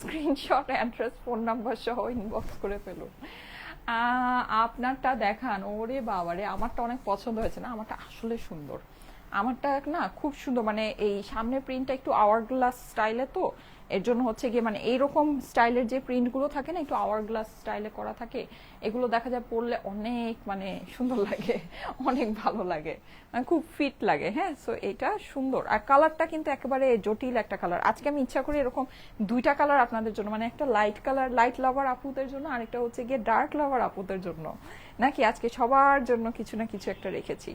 স্ক্রিনশট, অ্যাড্রেস, ফোন নাম্বার সহ ইনবক্স করে ফেলুন। আপনারটা দেখান। ওরে বাবারে, আমারটা অনেক পছন্দ হয়েছে না? আমারটা আসলে সুন্দর, আমারটা না খুব সুন্দর, মানে এই সামনের প্রিন্টটা একটু আওয়ার গ্লাস স্টাইলে, তো এর জন্য হচ্ছে গিয়ে মানে এইরকম স্টাইলের যে প্রিন্টগুলো থাকে না একটু আওয়ার গ্লাস স্টাইলে করা থাকে, এগুলো দেখা যায় পরলে অনেক মানে সুন্দর লাগে, অনেক ভালো লাগে, মানে খুব ফিট লাগে। হ্যাঁ, সো এটা সুন্দর, আর কালারটা কিন্তু একেবারে জটিল একটা কালার। আজকে আমি ইচ্ছা করি এরকম দুইটা কালার আপনাদের জন্য, মানে একটা লাইট কালার, লাইট লাভার আপুদের জন্য, আর একটা হচ্ছে গিয়ে ডার্ক লাভার আপুদের জন্য, নাকি আজকে সবার জন্য কিছু না কিছু একটা রেখেছি,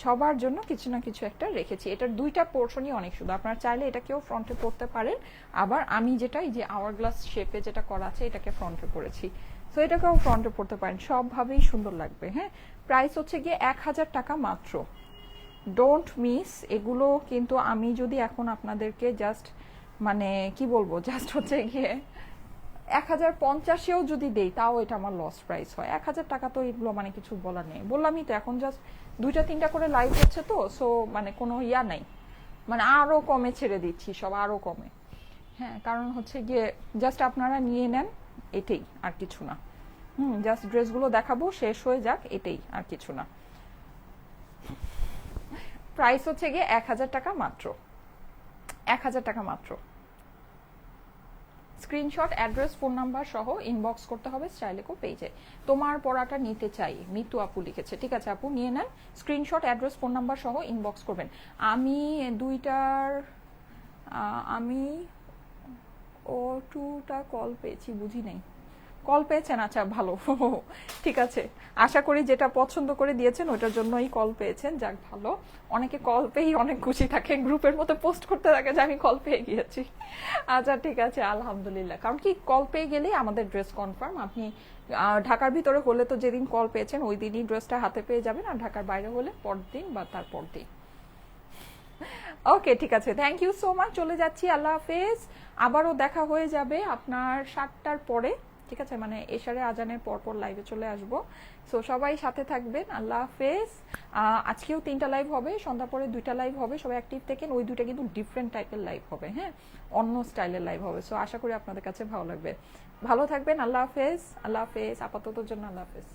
সবার জন্য কিছু না কিছু একটা রেখেছি। এটার দুইটা পোর্শনই অনেক সুন্দর, আপনারা চাইলে এটাকেও ফ্রন্টে পরতে পারেন, আবার আমি যেটা এই যে আওয়ার গ্লাস শেপে যেটা করা আছে এটাকে ফ্রন্টে পরেছি, তো এটাকেও ফ্রন্টে পরতে পারেন, সবভাবেই সুন্দর লাগবে। হ্যাঁ, প্রাইস হচ্ছে গিয়ে 1000 টাকা মাত্র, ডোন্ট মিস এগুলো। কিন্তু আমি যদি এখন আপনাদেরকে জাস্ট মানে কি বলবো, জাস্ট হচ্ছে গিয়ে 1050-এও যদি দেই তাও এটা আমার লস প্রাইস হয়। 1000 টাকা তো এগুলো মানে কিছু বলার নেই, বললামই তো এখন জাস্ট 2-3টা করে লাইভ হচ্ছে, তো সো মানে কোনো ইয়া নাই, মানে আরো কমে ছেড়ে দিচ্ছি সব, আরো কমে। হ্যাঁ, কারণ হচ্ছে গিয়ে জাস্ট আপনারা নিয়ে নেন, এটাই আর কিছু না। জাস্ট ড্রেসগুলো দেখাবো, শেষ হয়ে যাক, এটাই আর কিছু না। প্রাইস হচ্ছে গিয়ে 1000 টাকা মাত্র, 1000 টাকা মাত্র। স্ক্রিনশট, অ্যাড্রেস, ফোন নাম্বার সহ ইনবক্স করতে হবে স্টাইলেকো পেজে। তোমার পড়াটা নিতে চাই, মিতু আপু লিখেছে, ঠিক আছে আপু নিয়ে নেন, স্ক্রিনশট, অ্যাড্রেস, ফোন নাম্বার সহ ইনবক্স করবেন। আমি দুইটার আমি ও টুটা কল পেয়েছি, বুঝি নাই, কল পেয়েছেন? আচ্ছা ভালো, ঠিক আছে, আশা করি যেটা পছন্দ করে দিয়েছেন ওটার জন্যই কল পেয়েছেন, যাক ভালো। অনেকে কল পেয়েই অনেক খুশি থাকে, গ্রুপের মতো পোস্ট করতে থাকে যে আমি কল পেয়ে গিয়েছি। আচ্ছা ঠিক আছে, আলহামদুলিল্লাহ, কারণ কি কল পেয়ে গেলেই আমাদের ড্রেস কনফার্ম। আপনি ঢাকার ভিতরে হলে তো যেদিন কল পেয়েছেন ওই দিনই ড্রেসটা হাতে পেয়ে যাবেন, আর ঢাকার বাইরে হলে পরদিন বা তারপর দিন। ওকে ঠিক আছে, থ্যাংক ইউ সো মাচ, চলে যাচ্ছি, আল্লাহ হাফেজ। আবারও দেখা হয়ে যাবে আপনার 7টার পরে, ঠিক আছে, মানে এশারে আজানের পরপর লাইভে চলে আসব। সো সবাই সাথে থাকবেন, আল্লাহ হাফেজ। আজকেও 3টা লাইভ হবে, সন্ধ্যা পরে 2টা লাইভ হবে, সবাই অ্যাক্টিভ থাকেন। ওই 2টা কিন্তু ডিফারেন্ট টাইপের লাইভ হবে, হ্যাঁ, অন্য স্টাইলের লাইভ হবে। সো আশা করি আপনাদের কাছে ভালো লাগবে। ভালো থাকবেন, আল্লাহ হাফেজ, আল্লাহ হাফেজ, আপাতত জন্য আল্লাহ হাফেজ।